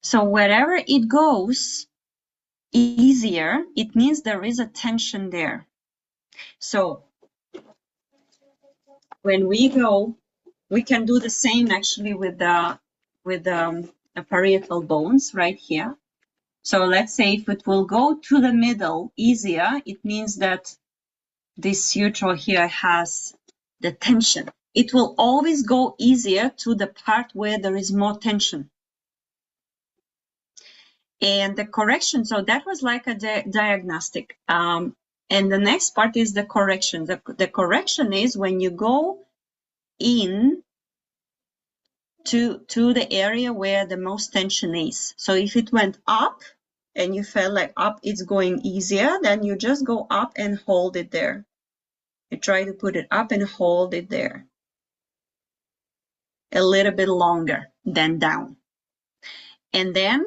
So wherever it goes easier, it means there is a tension there. So when we go, we can do the same actually with the parietal bones right here. So let's say if it will go to the middle easier, it means that this suture here has the tension. It will always go easier to the part where there is more tension. And the correction, so that was like a diagnostic. And the next part is the correction. The correction is when you go in to the area where the most tension is. So if it went up and you felt like up it's going easier, then you just go up and hold it there. You try to put it up and hold it there a little bit longer than down. And then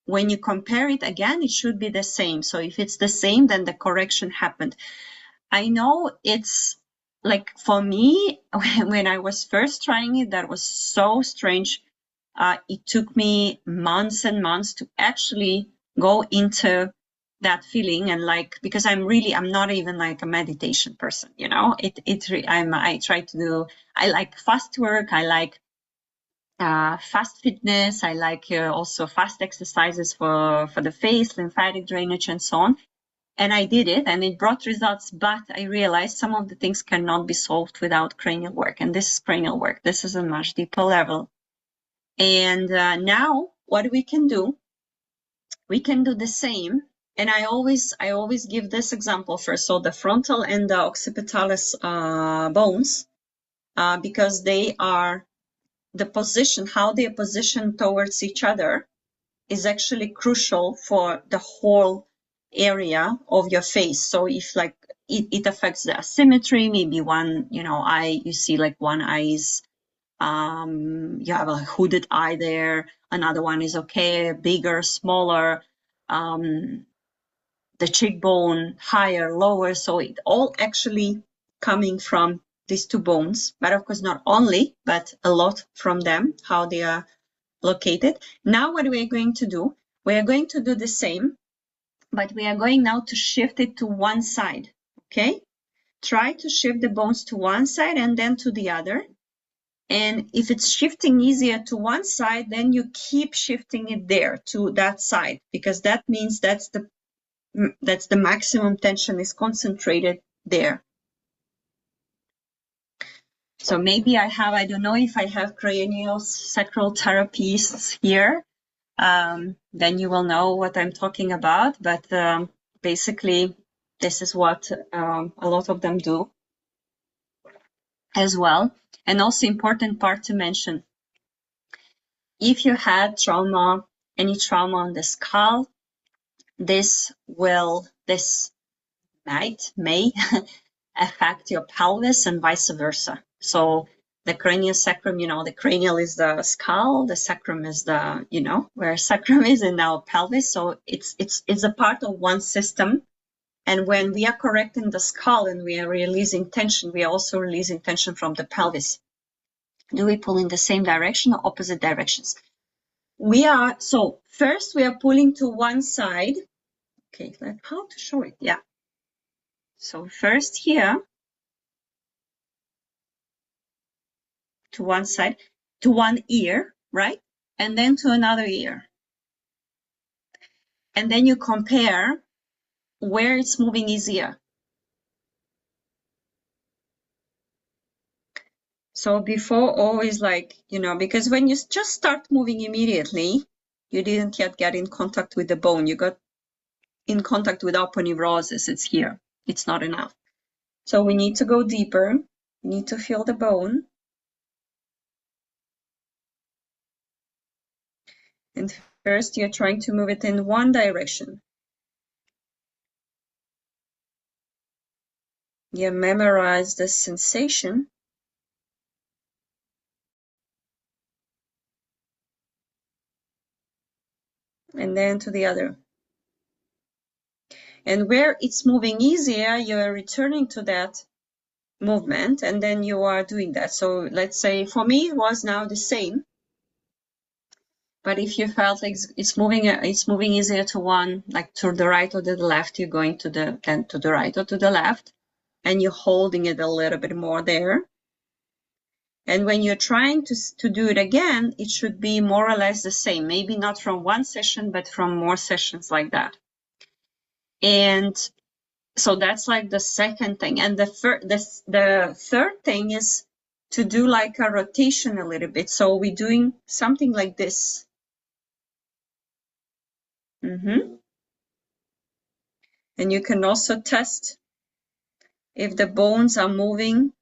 when you compare it again, it should be the same. So if it's the same, then the correction happened. I know it's like, for me, when I was first trying it, that was so strange. It took me months and months to actually go into that feeling, and like, because I'm not even like a meditation person, you know. I try to do, I like fast work, I like fast fitness, I like also fast exercises for the face, lymphatic drainage, and so on. And I did it, and it brought results, but I realized some of the things cannot be solved without cranial work, and this is cranial work. This is a much deeper level. And now what we can do the same And I always give this example first. So the frontal and the occipitalis bones, because they are the position, how they are positioned towards each other is actually crucial for the whole area of your face. So if like it affects the asymmetry, maybe one, eye, you see like one eye is, you have a hooded eye there, another one is okay, bigger, smaller, the cheekbone higher, lower. So it all actually coming from these two bones, but of course not only, but a lot from them, how they are located. Now what we are going to do, we are going to do the same, but we are going now to shift it to one side, okay? Try to shift the bones to one side and then to the other. And if it's shifting easier to one side, then you keep shifting it there to that side, because that means that's the maximum tension is concentrated there. So maybe I don't know if I have craniosacral therapists here, then you will know what I'm talking about. But basically, this is what a lot of them do as well. And also important part to mention, if you had any trauma on the skull, this may affect your pelvis and vice versa. So the craniosacrum, the cranial is the skull, the sacrum is the, where sacrum is in our pelvis. So it's a part of one system. And when we are correcting the skull and we are releasing tension, we are also releasing tension from the pelvis. Do we pull in the same direction or opposite directions? So first we are pulling to one side. Okay, how to show it? Yeah. So first here, to one side, to one ear, right? And then to another ear. And then you compare where it's moving easier. So before, always because when you just start moving immediately, you didn't yet get in contact with the bone. You got in contact with aponeurosis. It's here. It's not enough. So we need to go deeper. We need to feel the bone. And first, you're trying to move it in one direction. You memorize the sensation. And then to the other. And where it's moving easier, you're returning to that movement, and then you are doing that. So let's say for me, it was now the same. But if you felt like it's moving easier to one, like to the right or to the left, you're going to the right or to the left, and you're holding it a little bit more there. And when you're trying to do it again, it should be more or less the same. Maybe not from one session, but from more sessions like that. And so that's like the second thing. And the third thing is to do like a rotation a little bit. So we're doing something like this. And you can also test if the bones are moving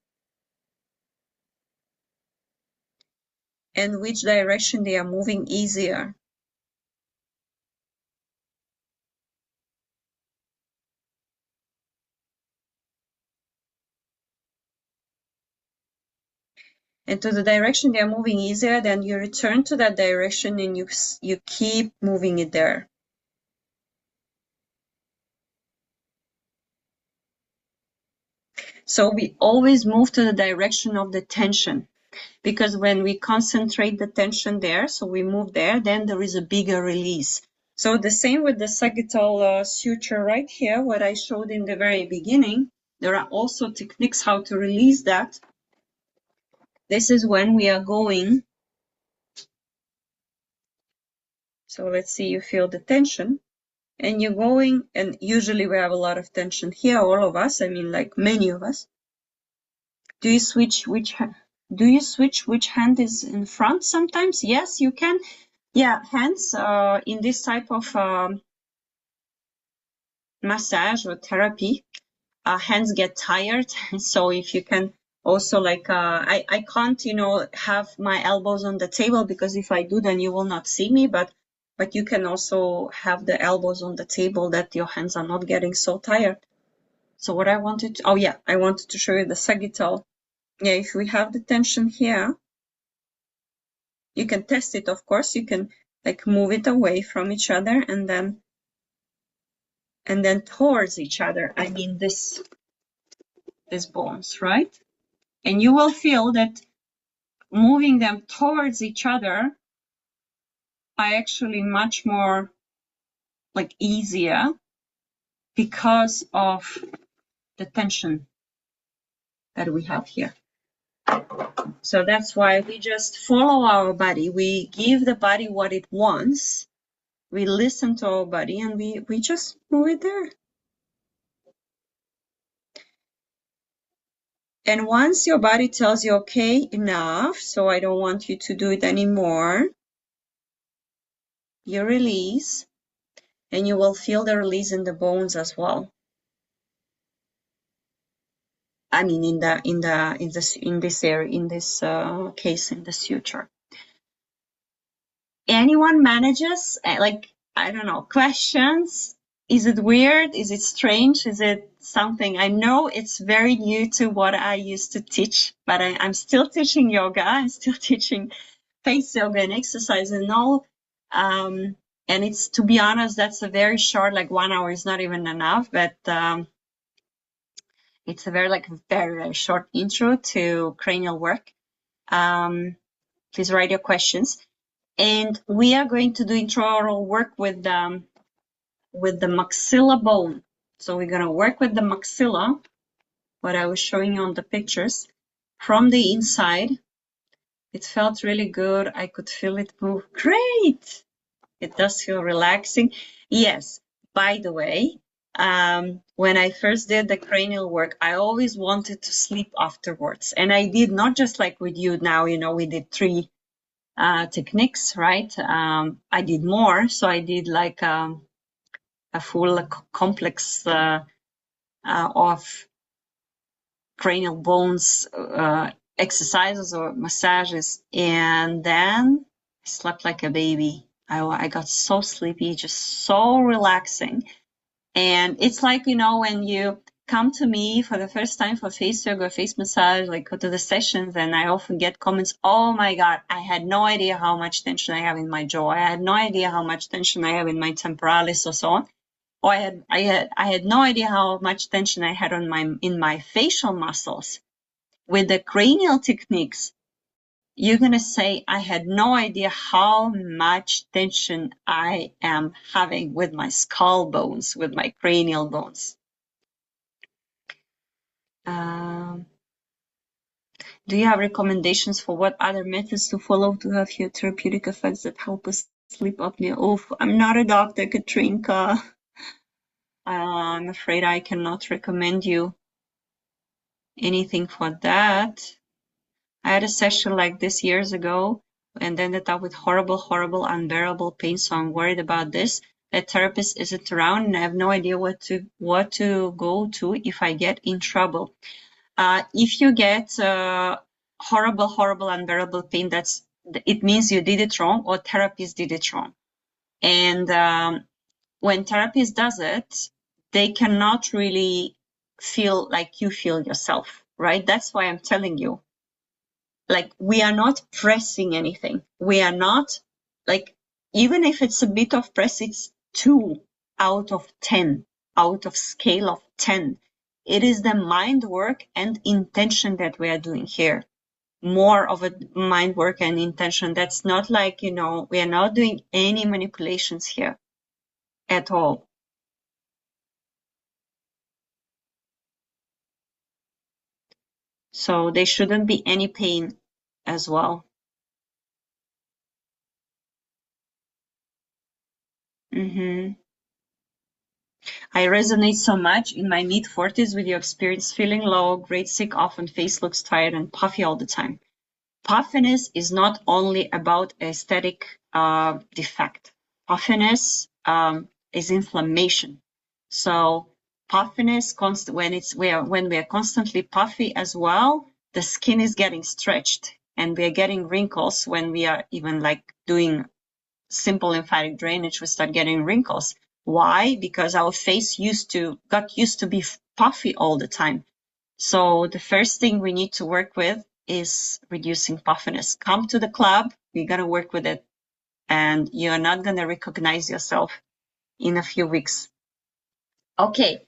and which direction they are moving easier. And to the direction they are moving easier, then you return to that direction and you keep moving it there. So we always move to the direction of the tension, because when we concentrate the tension there, so we move there, then there is a bigger release. So the same with the sagittal suture right here, what I showed in the very beginning. There are also techniques how to release that. This is when we are going. So let's see, you feel the tension and you're going, and usually we have a lot of tension here, all of us, I mean like many of us. Do you switch which hand is in front sometimes? Yes, you can. Yeah, hands in this type of massage or therapy, hands get tired. So if you can also like, I can't, have my elbows on the table, because if I do, then you will not see me, but you can also have the elbows on the table, that your hands are not getting so tired. So what I wanted to, I wanted to show you the sagittal. Yeah, if we have the tension here, you can test it, of course. You can like move it away from each other and then towards each other. I mean, these bones, right? And you will feel that moving them towards each other are actually much more like easier, because of the tension that we have here. So that's why we just follow our body. We give the body what it wants. We listen to our body, and we just move it there. And once your body tells you, okay, enough, so I don't want you to do it anymore, you release, and you will feel the release in the bones as well. I mean, in this area, in this case, in the suture. Anyone manages, like, I don't know, questions? Is it weird? Is it strange? Is it something? I know it's very new to what I used to teach, but I'm still teaching yoga. I'm still teaching face yoga and exercise and all. And it's, to be honest, that's a very short, like 1 hour is not even enough, but it's a very, very short intro to cranial work. Please write your questions. And we are going to do intraoral work with the maxilla bone. So we're going to work with the maxilla, what I was showing you on the pictures, from the inside. It felt really good. I could feel it move. Great! It does feel relaxing. Yes, by the way, when I first did the cranial work, I always wanted to sleep afterwards. And I did, not just like with you now, we did 3 techniques, right? I did more. So I did like a full complex of cranial bones exercises or massages. And then I slept like a baby. I got so sleepy, just so relaxing. And it's like, when you come to me for the first time for face yoga, face massage, like go to the sessions, and I often get comments, oh my God, I had no idea how much tension I have in my jaw. I had no idea how much tension I have in my temporalis, or so on. Or I had no idea how much tension I had in my facial muscles. With the cranial techniques, you're going to say, I had no idea how much tension I am having with my skull bones, with my cranial bones. Do you have recommendations for what other methods to follow to have your therapeutic effects that help us sleep apnea? Oh, I'm not a doctor, Katrinka. I'm afraid I cannot recommend you anything for that. I had a session like this years ago and ended up with horrible, unbearable pain. So I'm worried about this. The therapist isn't around, and I have no idea what to go to if I get in trouble. If you get horrible, unbearable pain, it means you did it wrong, or therapist did it wrong. And when therapist does it, they cannot really feel like you feel yourself, right? That's why I'm telling you. Like, we are not pressing anything. We are not, like, even if it's a bit of press, it's 2 out of 10, out of scale of 10. It is the mind work and intention that we are doing here. More of a mind work and intention. That's not like, we are not doing any manipulations here at all. So there shouldn't be any pain as well. I resonate so much in my mid-40s with your experience, feeling low, great sick, often face looks tired and puffy all the time. Puffiness is not only about aesthetic defect. Puffiness is inflammation. So puffiness, when we are constantly puffy as well, the skin is getting stretched and we are getting wrinkles. When we are even like doing simple lymphatic drainage, we start getting wrinkles. Why? Because our face got used to be puffy all the time. So the first thing we need to work with is reducing puffiness. Come to the club, we're gonna work with it, and you're not gonna recognize yourself in a few weeks. Okay,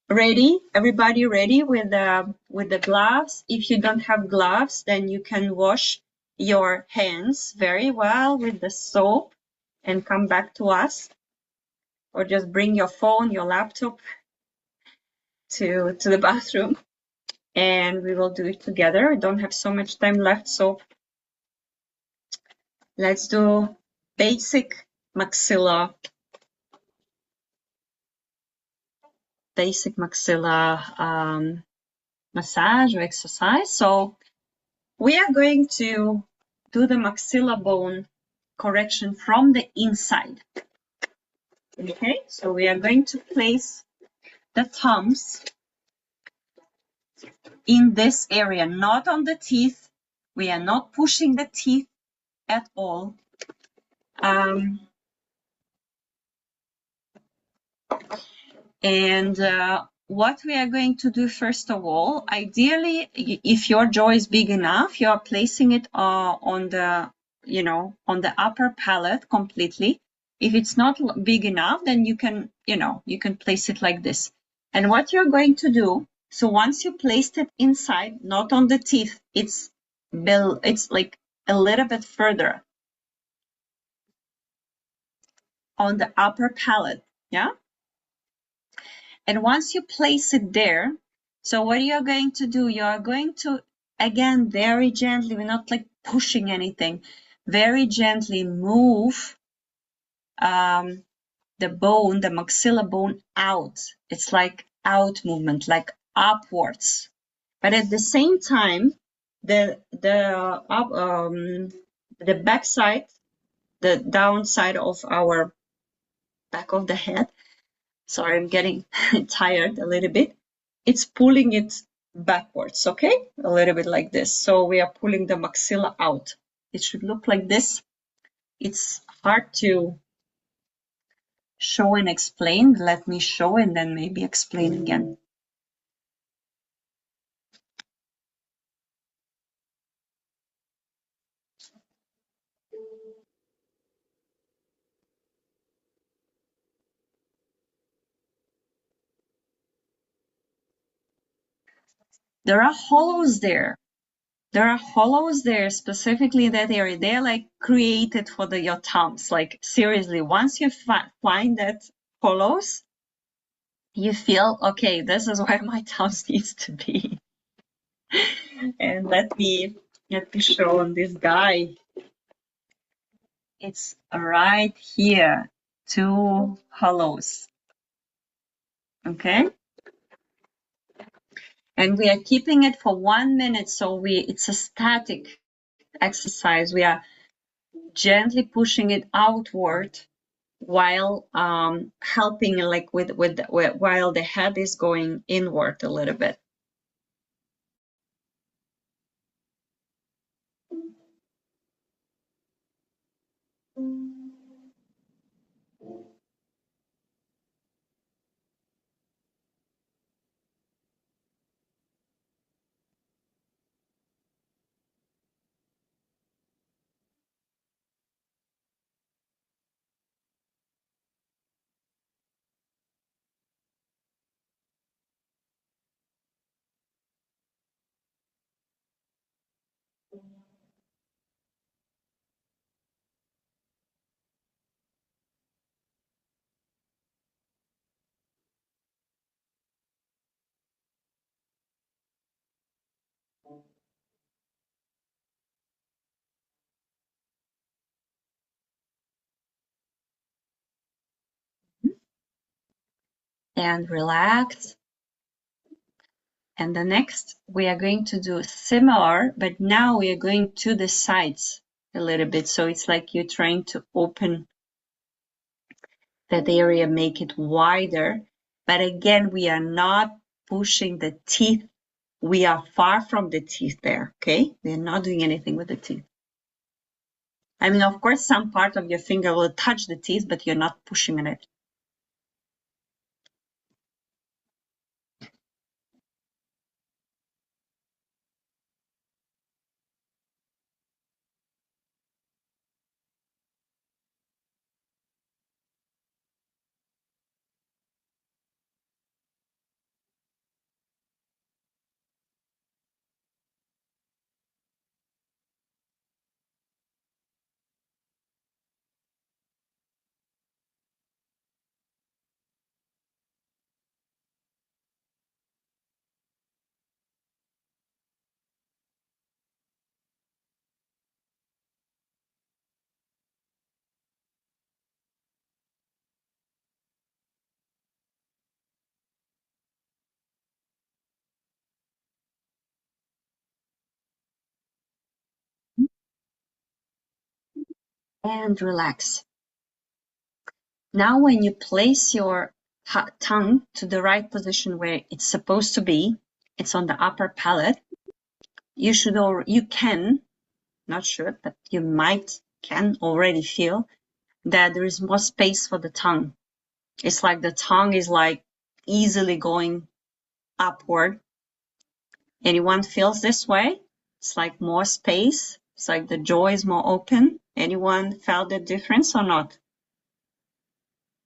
ready? Everybody ready with the gloves? If you don't have gloves, then you can wash your hands very well with the soap and come back to us, or just bring your phone, your laptop to the bathroom, and we will do it together. I don't have so much time left, so let's do basic maxilla massage or exercise. So we are going to do the maxilla bone correction from the inside. Okay, so we are going to place the thumbs in this area, not on the teeth. We are not pushing the teeth at all. What we are going to do first of all, ideally, if your jaw is big enough, you are placing it on the, on the upper palate completely. If it's not big enough, then you can, you can place it like this. And what you're going to do, so once you placed it inside, not on the teeth, it's like a little bit further on the upper palate, yeah? And once you place it there, so what you're going to do, you are going to, again, very gently, we're not like pushing anything, very gently move the bone, the maxilla bone out. It's like out movement, like upwards. But at the same time, the back side, the downside of our back of the head, sorry, I'm getting tired a little bit. It's pulling it backwards, okay? A little bit like this. So we are pulling the maxilla out. It should look like this. It's hard to show and explain. Let me show and then maybe explain again. There are hollows there. There are hollows there, specifically in that area. They're like created for your thumbs. Like seriously, once you find that hollows, you feel, okay, this is where my thumbs needs to be. And let me show on this guy. It's right here, 2 hollows. Okay. And we are keeping it for 1 minute, so it's a static exercise. We are gently pushing it outward while helping, like while the head is going inward a little bit. And relax. And the next, we are going to do similar, but now we are going to the sides a little bit. So it's like you're trying to open that area, make it wider. But again, we are not pushing the teeth. We are far from the teeth there, okay? We're not doing anything with the teeth. I mean, of course, some part of your finger will touch the teeth, but you're not pushing on it. And relax. Now, when you place your tongue to the right position where it's supposed to be, it's on the upper palate, you should, or you can, not sure, but you can already feel that there is more space for the tongue. It's like the tongue is like easily going upward. Anyone feels this way? It's like more space. It's like the jaw is more open. Anyone felt the difference or not?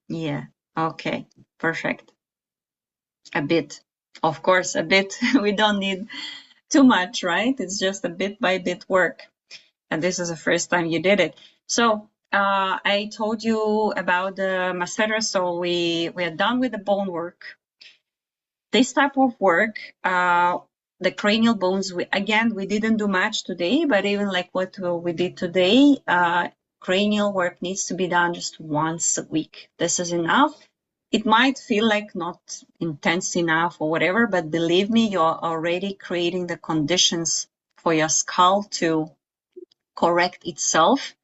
Yeah. Okay. Perfect. A bit. Of course, a bit. We don't need too much, right? It's just a bit by bit work. And this is the first time you did it. So I told you about the masseter. So we are done with the bone work. This type of work, the cranial bones, we didn't do much today, but even like what we did today, cranial work needs to be done just once a week. This is enough. It might feel like not intense enough or whatever, but believe me, you're already creating the conditions for your skull to correct itself.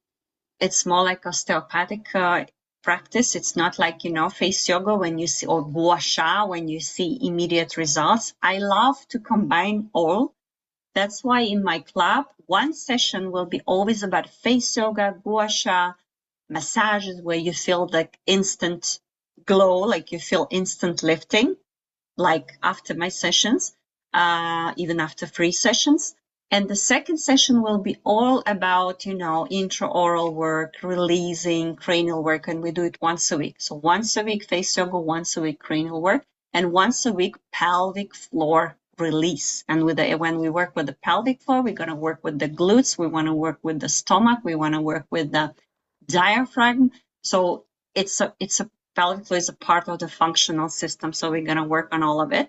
It's more like osteopathic practice. It's not like, face yoga when you see, or gua sha when you see immediate results. I love to combine all. That's why in my club, one session will be always about face yoga, gua sha, massages where you feel like instant glow, like you feel instant lifting, like after my sessions, even after 3 sessions. And the second session will be all about, intraoral work, releasing, cranial work, and we do it once a week. So once a week face yoga, once a week cranial work, and once a week pelvic floor release. And when we work with the pelvic floor, we're going to work with the glutes, we want to work with the stomach, we want to work with the diaphragm. So it's a pelvic floor is a part of the functional system, so we're going to work on all of it.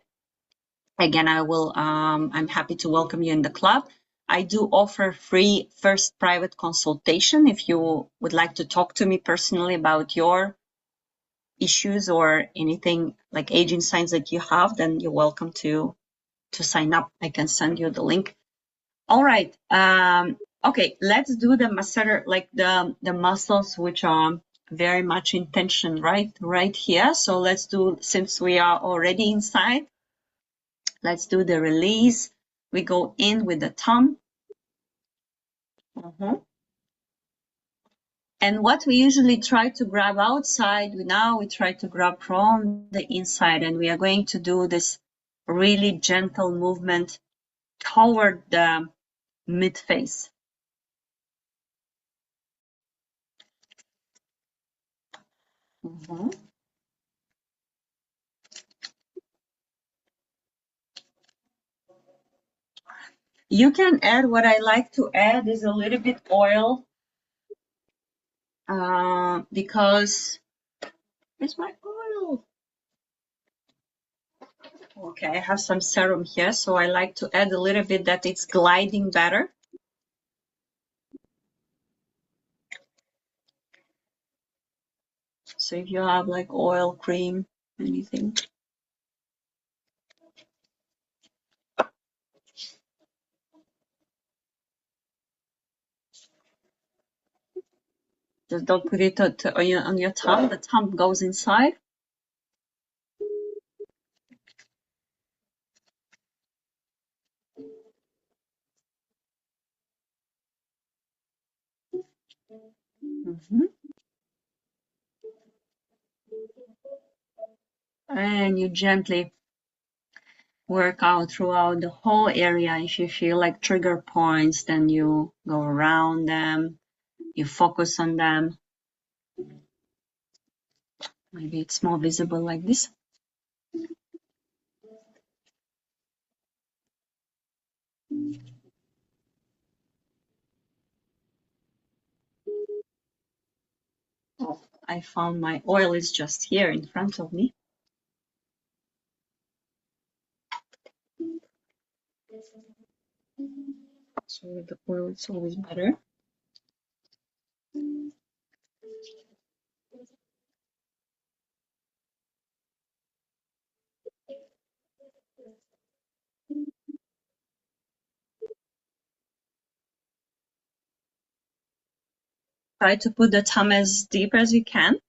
Again, I'm happy to welcome you in the club. I do offer free first private consultation. If you would like to talk to me personally about your issues or anything like aging signs that you have, then you're welcome to sign up. I can send you the link. All right. Okay, let's do the masseter, like the muscles which are very much in tension right here. So let's do, since we are already inside, let's do the release. We go in with the thumb. And what we usually try to grab outside, now we try to grab from the inside, and we are going to do this really gentle movement toward the mid face. You can add, what I like to add is a little bit oil, because, where's my oil? Okay, I have some serum here, so I like to add a little bit that it's gliding better. So if you have like oil, cream, anything. Just don't put it on your tongue. The tongue goes inside. Mhm. And you gently work out throughout the whole area. If you feel like trigger points, then you go around them, you focus on them. Maybe it's more visible like this. Oh, I found my oil is just here in front of me. So with the oil, it's always better. Try to put the thumb as deep as you can.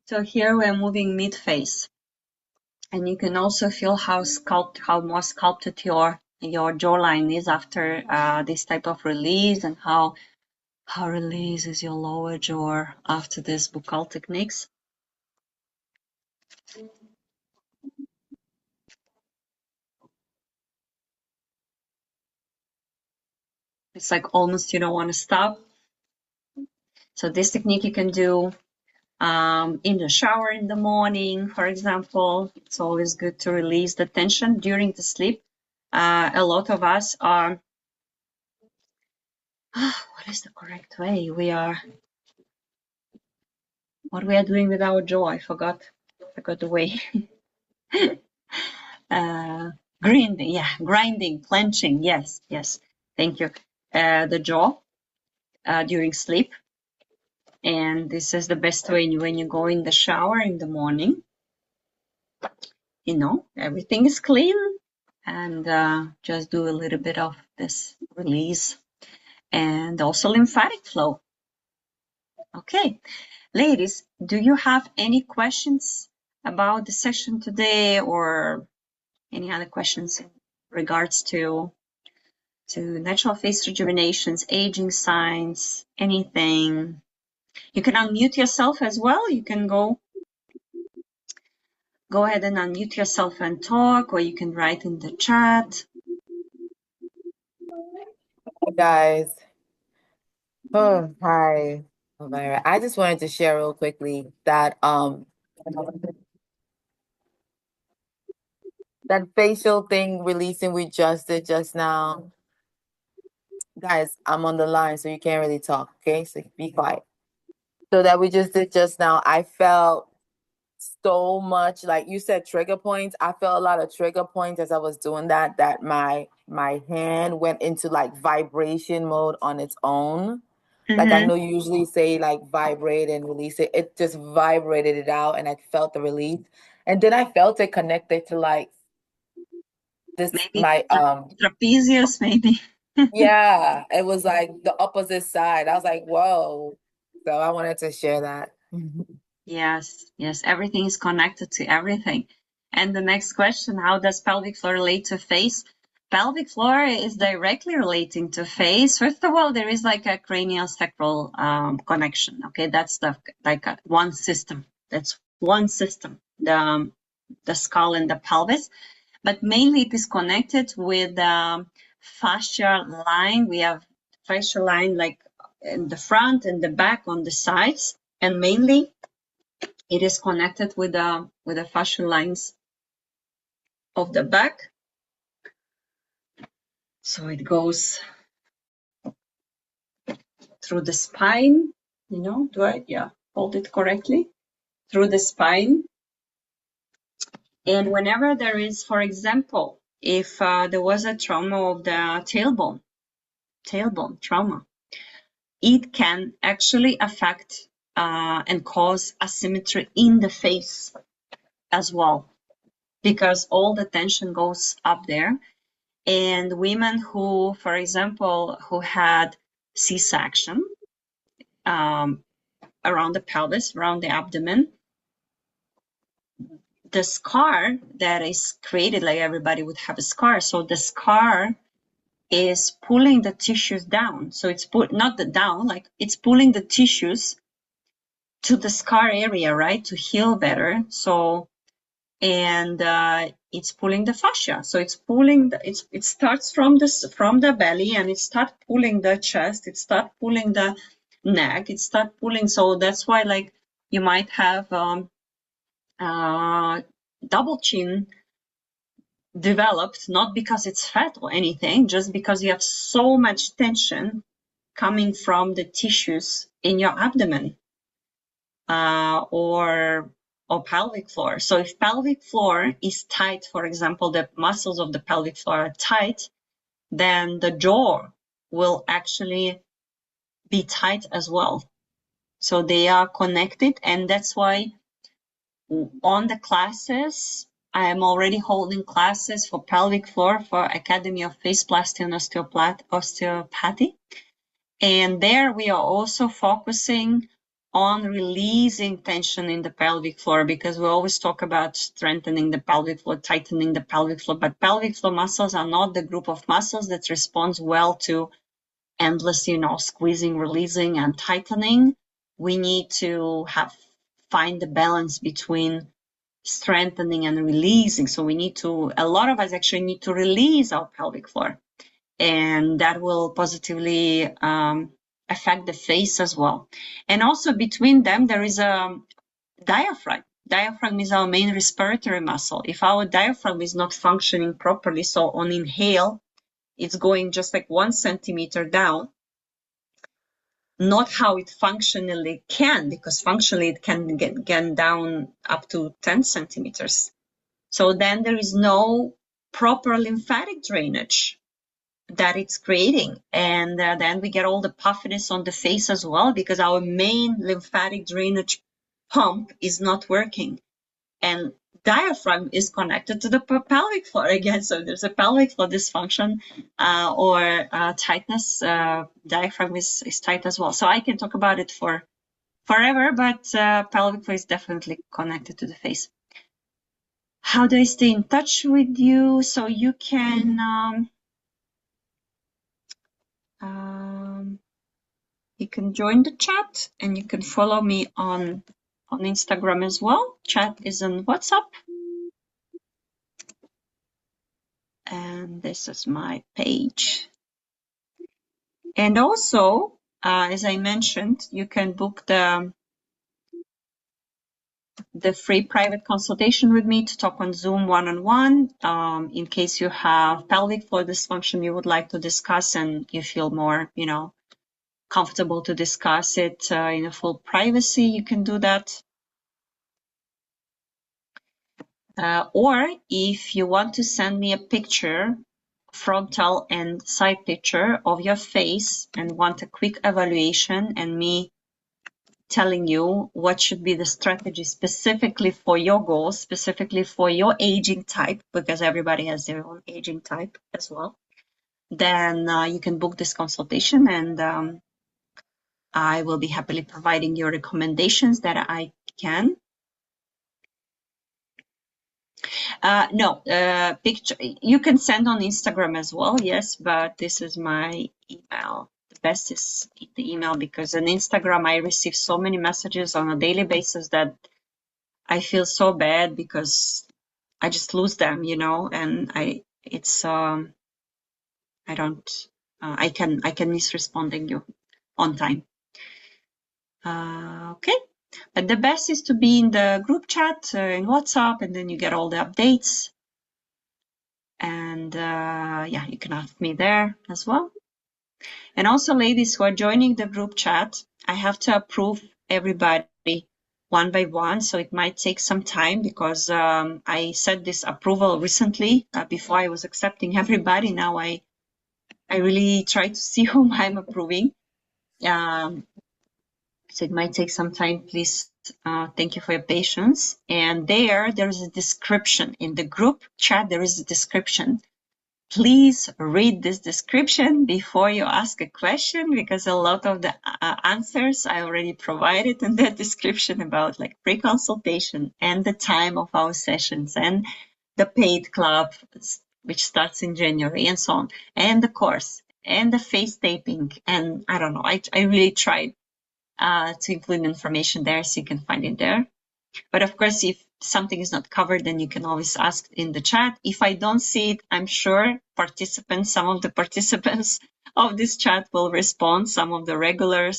So here we're moving mid-face. And you can also feel how more sculpted your jawline is after this type of release, and how releases your lower jaw after this buccal techniques. It's like almost you don't want to stop. So this technique you can do in the shower in the morning, for example. It's always good to release the tension during the sleep. A lot of us are, what is the correct way? What we are doing with our jaw, I forgot the way. Grinding, clenching, yes, thank you. The jaw during sleep. And this is the best way when you go in the shower in the morning. You know, everything is clean, and just do a little bit of this release, and also lymphatic flow. Okay, ladies, do you have any questions about the session today, or any other questions in regards to natural face rejuvenations, aging signs, anything? You can unmute yourself as well. You can go ahead and unmute yourself and talk, or you can write in the chat. Hey guys. Oh, hi. Elvira. I just wanted to share real quickly that that facial thing releasing we just did just now. Guys, I'm on the line, so you can't really talk, okay? So be quiet. So that we just did just now, I felt so much, like you said, trigger points. I felt a lot of trigger points as I was doing that my hand went into like vibration mode on its own. Like I know you usually say like vibrate and release it. It just vibrated it out, and I felt the release. And then I felt it connected to like this Maybe my trapezius, maybe. yeah, it was like the opposite side. I was like, whoa. So I wanted to share that. Yes, everything is connected to everything. And the next question, how does pelvic floor relate to face? Pelvic floor is directly relating to face. First of all, there is like a cranial sacral connection. Okay, that's one system. That's one system, the skull and the pelvis. But mainly it is connected with fascia line. We have fascia line like in the front and the back on the sides, and mainly it is connected with the fascial lines of the back. So it goes through the spine, you know, hold it correctly? Through the spine. And whenever there is, for example, if there was a trauma of the tailbone trauma, it can actually affect and cause asymmetry in the face as well, because all the tension goes up there. And women who, for example, who had C-section around the pelvis, around the abdomen, the scar that is created, like everybody would have a scar. So the scar is pulling the tissues down. So it's not the down, like it's pulling the tissues to the scar area, right, to heal better. So, and it's pulling the fascia. So it's pulling it starts from the belly, and it starts pulling the chest. It starts pulling the neck. It starts pulling. So that's why, like, you might have double chin developed, not because it's fat or anything, just because you have so much tension coming from the tissues in your abdomen or pelvic floor. So if pelvic floor is tight, for example, the muscles of the pelvic floor are tight, then the jaw will actually be tight as well. So they are connected, and that's why on the classes, I am already holding classes for pelvic floor for Academy of Face Plasty and Osteopathy. And there we are also focusing on releasing tension in the pelvic floor, because we always talk about strengthening the pelvic floor, tightening the pelvic floor, but pelvic floor muscles are not the group of muscles that responds well to endless, squeezing, releasing, and tightening. We need to find the balance between strengthening and releasing. So a lot of us actually need to release our pelvic floor, and that will positively affect the face as well. And also between them, there is a diaphragm. Diaphragm is our main respiratory muscle. If our diaphragm is not functioning properly, so on inhale, it's going just like 1 centimeter down, not how it functionally can, because functionally it can get down up to 10 centimeters. So then there is no proper lymphatic drainage that it's creating. And then we get all the puffiness on the face as well, because our main lymphatic drainage pump is not working. And diaphragm is connected to the pelvic floor again. So there's a pelvic floor dysfunction or tightness. Diaphragm is tight as well. So I can talk about it for forever, but pelvic floor is definitely connected to the face. How do I stay in touch with you? So you can you can join the chat, and you can follow me on Instagram as well. Chat is on WhatsApp. And this is my page. And also, as I mentioned, you can book the free private consultation with me to talk on Zoom one-on-one in case you have pelvic floor dysfunction you would like to discuss and you feel more, comfortable to discuss it in a full privacy. You can do that. Or if you want to send me a picture, frontal and side picture of your face, and want a quick evaluation and me telling you what should be the strategy specifically for your goals, specifically for your aging type, because everybody has their own aging type as well, then you can book this consultation, and I will be happily providing you recommendations that I can. No, picture you can send on Instagram as well, yes, but this is my email. The best is the email, because on Instagram I receive so many messages on a daily basis that I feel so bad because I just lose them, and I can miss responding you on time. Okay. But the best is to be in the group chat in WhatsApp, and then you get all the updates. And yeah, you can ask me there as well. And also, ladies who are joining the group chat, I have to approve everybody one by one, so it might take some time because I set this approval recently before I was accepting everybody. Now I really try to see whom I'm approving. So it might take some time. Please, thank you for your patience. And there's a description in the group chat. There is a description. Please read this description before you ask a question, because a lot of the answers I already provided in that description about like pre-consultation and the time of our sessions and the paid club, which starts in January, and so on, and the course and the face taping. And I don't know, I really tried to include information there so you can find it there. But of course, if something is not covered, then you can always ask in the chat. If I don't see it, I'm sure some of the participants of this chat will respond. Some of the regular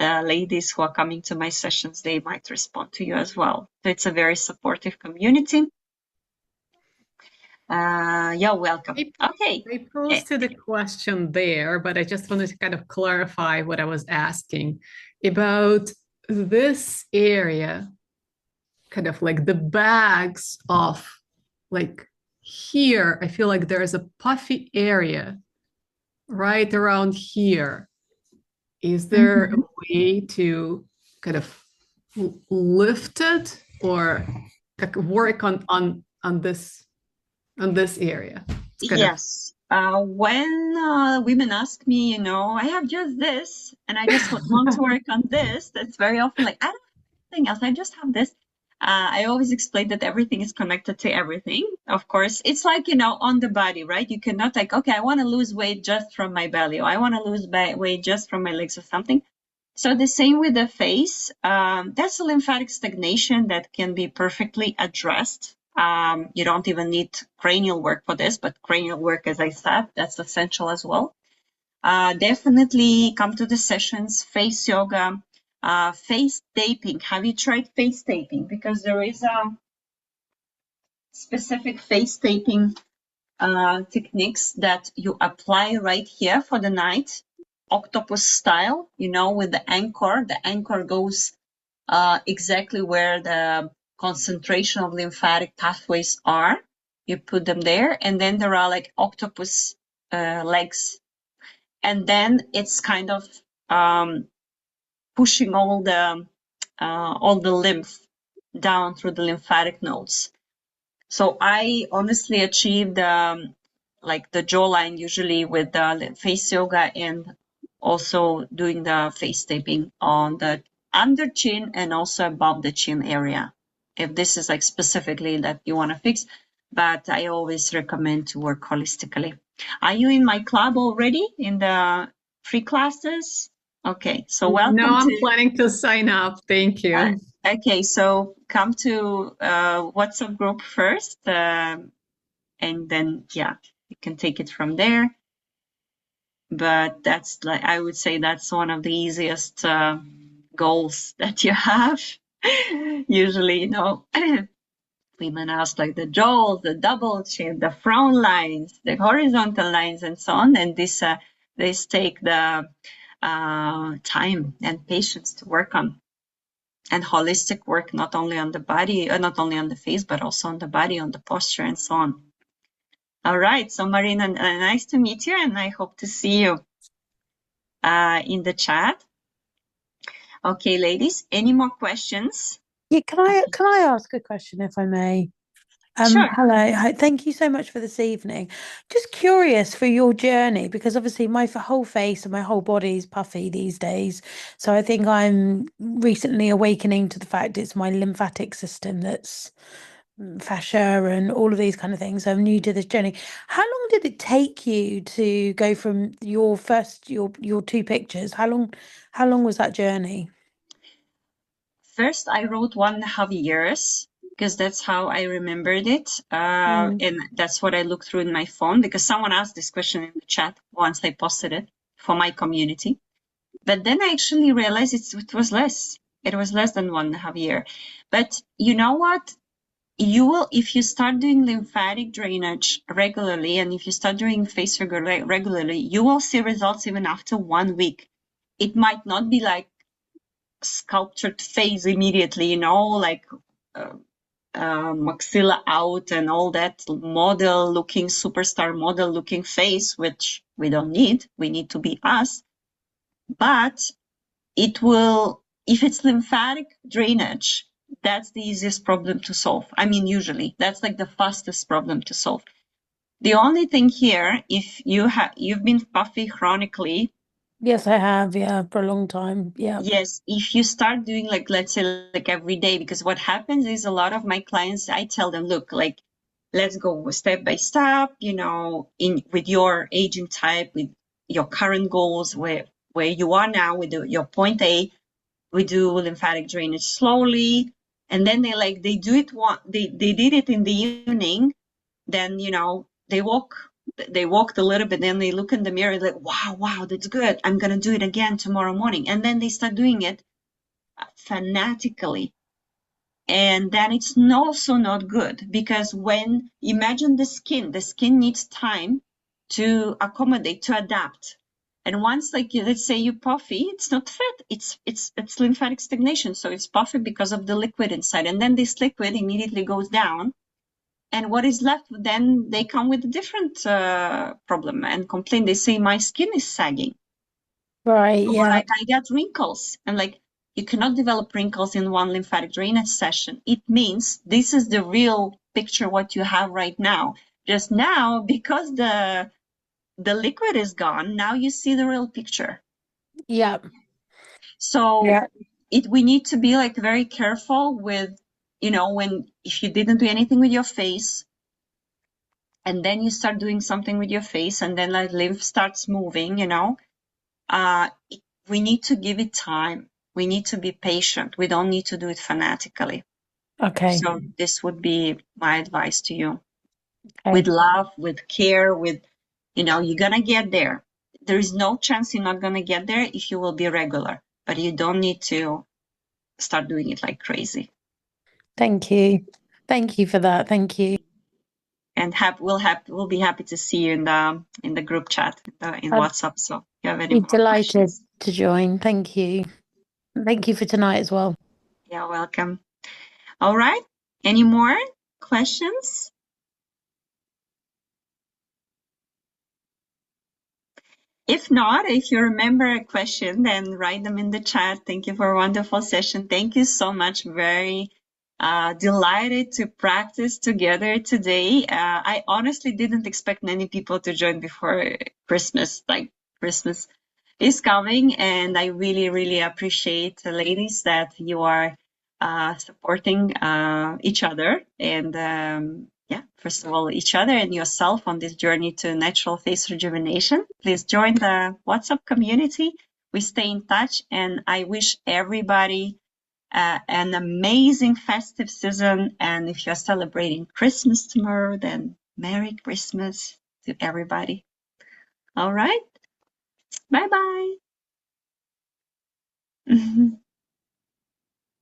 ladies who are coming to my sessions, they might respond to you as well. So it's a very supportive community. You're welcome. Okay. I posted a question there, but I just wanted to kind of clarify what I was asking about this area, kind of like the bags of like here. I feel like there's a puffy area right around here. Is there a way to kind of lift it or like work on this area? Yes. When women ask me, I have just this and I just want to work on this, that's very often like, I don't have anything else, I just have this. I always explain that everything is connected to everything. Of course, it's like, on the body, right? You cannot like, okay, I want to lose weight just from my belly, or I want to lose weight just from my legs or something. So the same with the face. That's a lymphatic stagnation that can be perfectly addressed. You don't even need cranial work for this, but cranial work, as I said, that's essential as well. Definitely come to the sessions, face yoga, face taping. Have you tried face taping? Because there is a specific face taping techniques that you apply right here for the night, octopus style, with the anchor. The anchor goes exactly where the concentration of lymphatic pathways are. You put them there, and then there are like octopus legs. And then it's kind of pushing all the lymph down through the lymphatic nodes. So I honestly achieved like the jawline usually with the face yoga, and also doing the face taping on the under chin and also above the chin area, if this is like specifically that you want to fix. But I always recommend to work holistically. Are you in my club already in the free classes? Okay, so welcome. No, I'm planning to sign up. Thank you. Okay, so come to WhatsApp group first, and then you can take it from there. But that's like, I would say that's one of the easiest goals that you have. Usually, women ask like the jaws, the double chin, the frown lines, the horizontal lines, and so on. And this take the time and patience to work on. And holistic work, not only on the body, not only on the face, but also on the body, on the posture, and so on. All right. So Marina, nice to meet you, and I hope to see you in the chat. Okay, ladies, any more questions? Yeah, can I ask a question if I may? Sure. Hello. Thank you so much for this evening. Just curious for your journey, because obviously my whole face and my whole body is puffy these days. So I think I'm recently awakening to the fact it's my lymphatic system that's fascia and all of these kind of things. I'm new to this journey. How long did it take you to go from your two pictures? How long was that journey? First, I wrote 1.5 years, because that's how I remembered it. And that's what I looked through in my phone, because someone asked this question in the chat once I posted it for my community. But then I actually realized it was less. It was less than 1.5 years. But you know what? You will, if you start doing lymphatic drainage regularly, and if you start doing face yoga regularly, you will see results even after 1 week. It might not be like sculptured face immediately, like maxilla out and all that model looking, superstar model looking face, which we don't need. We need to be us. but it will, if it's lymphatic drainage, that's the easiest problem to solve. I mean, usually that's like the fastest problem to solve. The only thing here, if you've been puffy chronically, Yes, I have. Yeah, for a long time. Yeah. yes, if you start doing like, let's say like every day, because what happens is a lot of my clients, I tell them, look, like, let's go step by step, in with your aging type, with your current goals, where you are now with your point A, we do lymphatic drainage slowly. And then they do it they did it in the evening, then they walked a little bit, then they look in the mirror like, wow, that's good, I'm gonna do it again tomorrow morning, and then they start doing it fanatically. And then it's also not good, because when imagine the skin needs time to accommodate, to adapt. And once, like, let's say you puffy, it's not fat, it's lymphatic stagnation, so it's puffy because of the liquid inside, and then this liquid immediately goes down, and what is left, then they come with a different problem and complain. They say, my skin is sagging, Right. or Yeah. like, I get wrinkles. And like, you cannot develop wrinkles in one lymphatic drainage session. It means this is the real picture what you have right now. Just now, because the liquid is gone, now you see the real picture. Yeah. So Yeah. we need to be like very careful with, when, if you didn't do anything with your face, and then you start doing something with your face, and then like lymph starts moving, we need to give it time. We need to be patient. We don't need to do it fanatically. Okay. So this would be my advice to you. Okay. With love, with care, with, you're gonna get there. There is no chance you're not gonna get there if you will be regular, but you don't need to start doing it like crazy. Thank you. Thank you for that. Thank you. And we'll be happy to see you in the group chat, in I'd WhatsApp. So if you have any be more delighted questions, to join. Thank you. Thank you for tonight as well. you're welcome. All right. Any more questions? If not, if you remember a question, then write them in the chat. Thank you for a wonderful session. Thank you so much. Very delighted to practice together today. I honestly didn't expect many people to join before Christmas. Like, Christmas is coming, and I really, really appreciate, ladies, that you are supporting each other, and first of all, each other and yourself on this journey to natural face rejuvenation. Please join the WhatsApp community. We stay in touch, and I wish everybody an amazing festive season. And if you're celebrating Christmas tomorrow, then Merry Christmas to everybody. All right. Bye bye.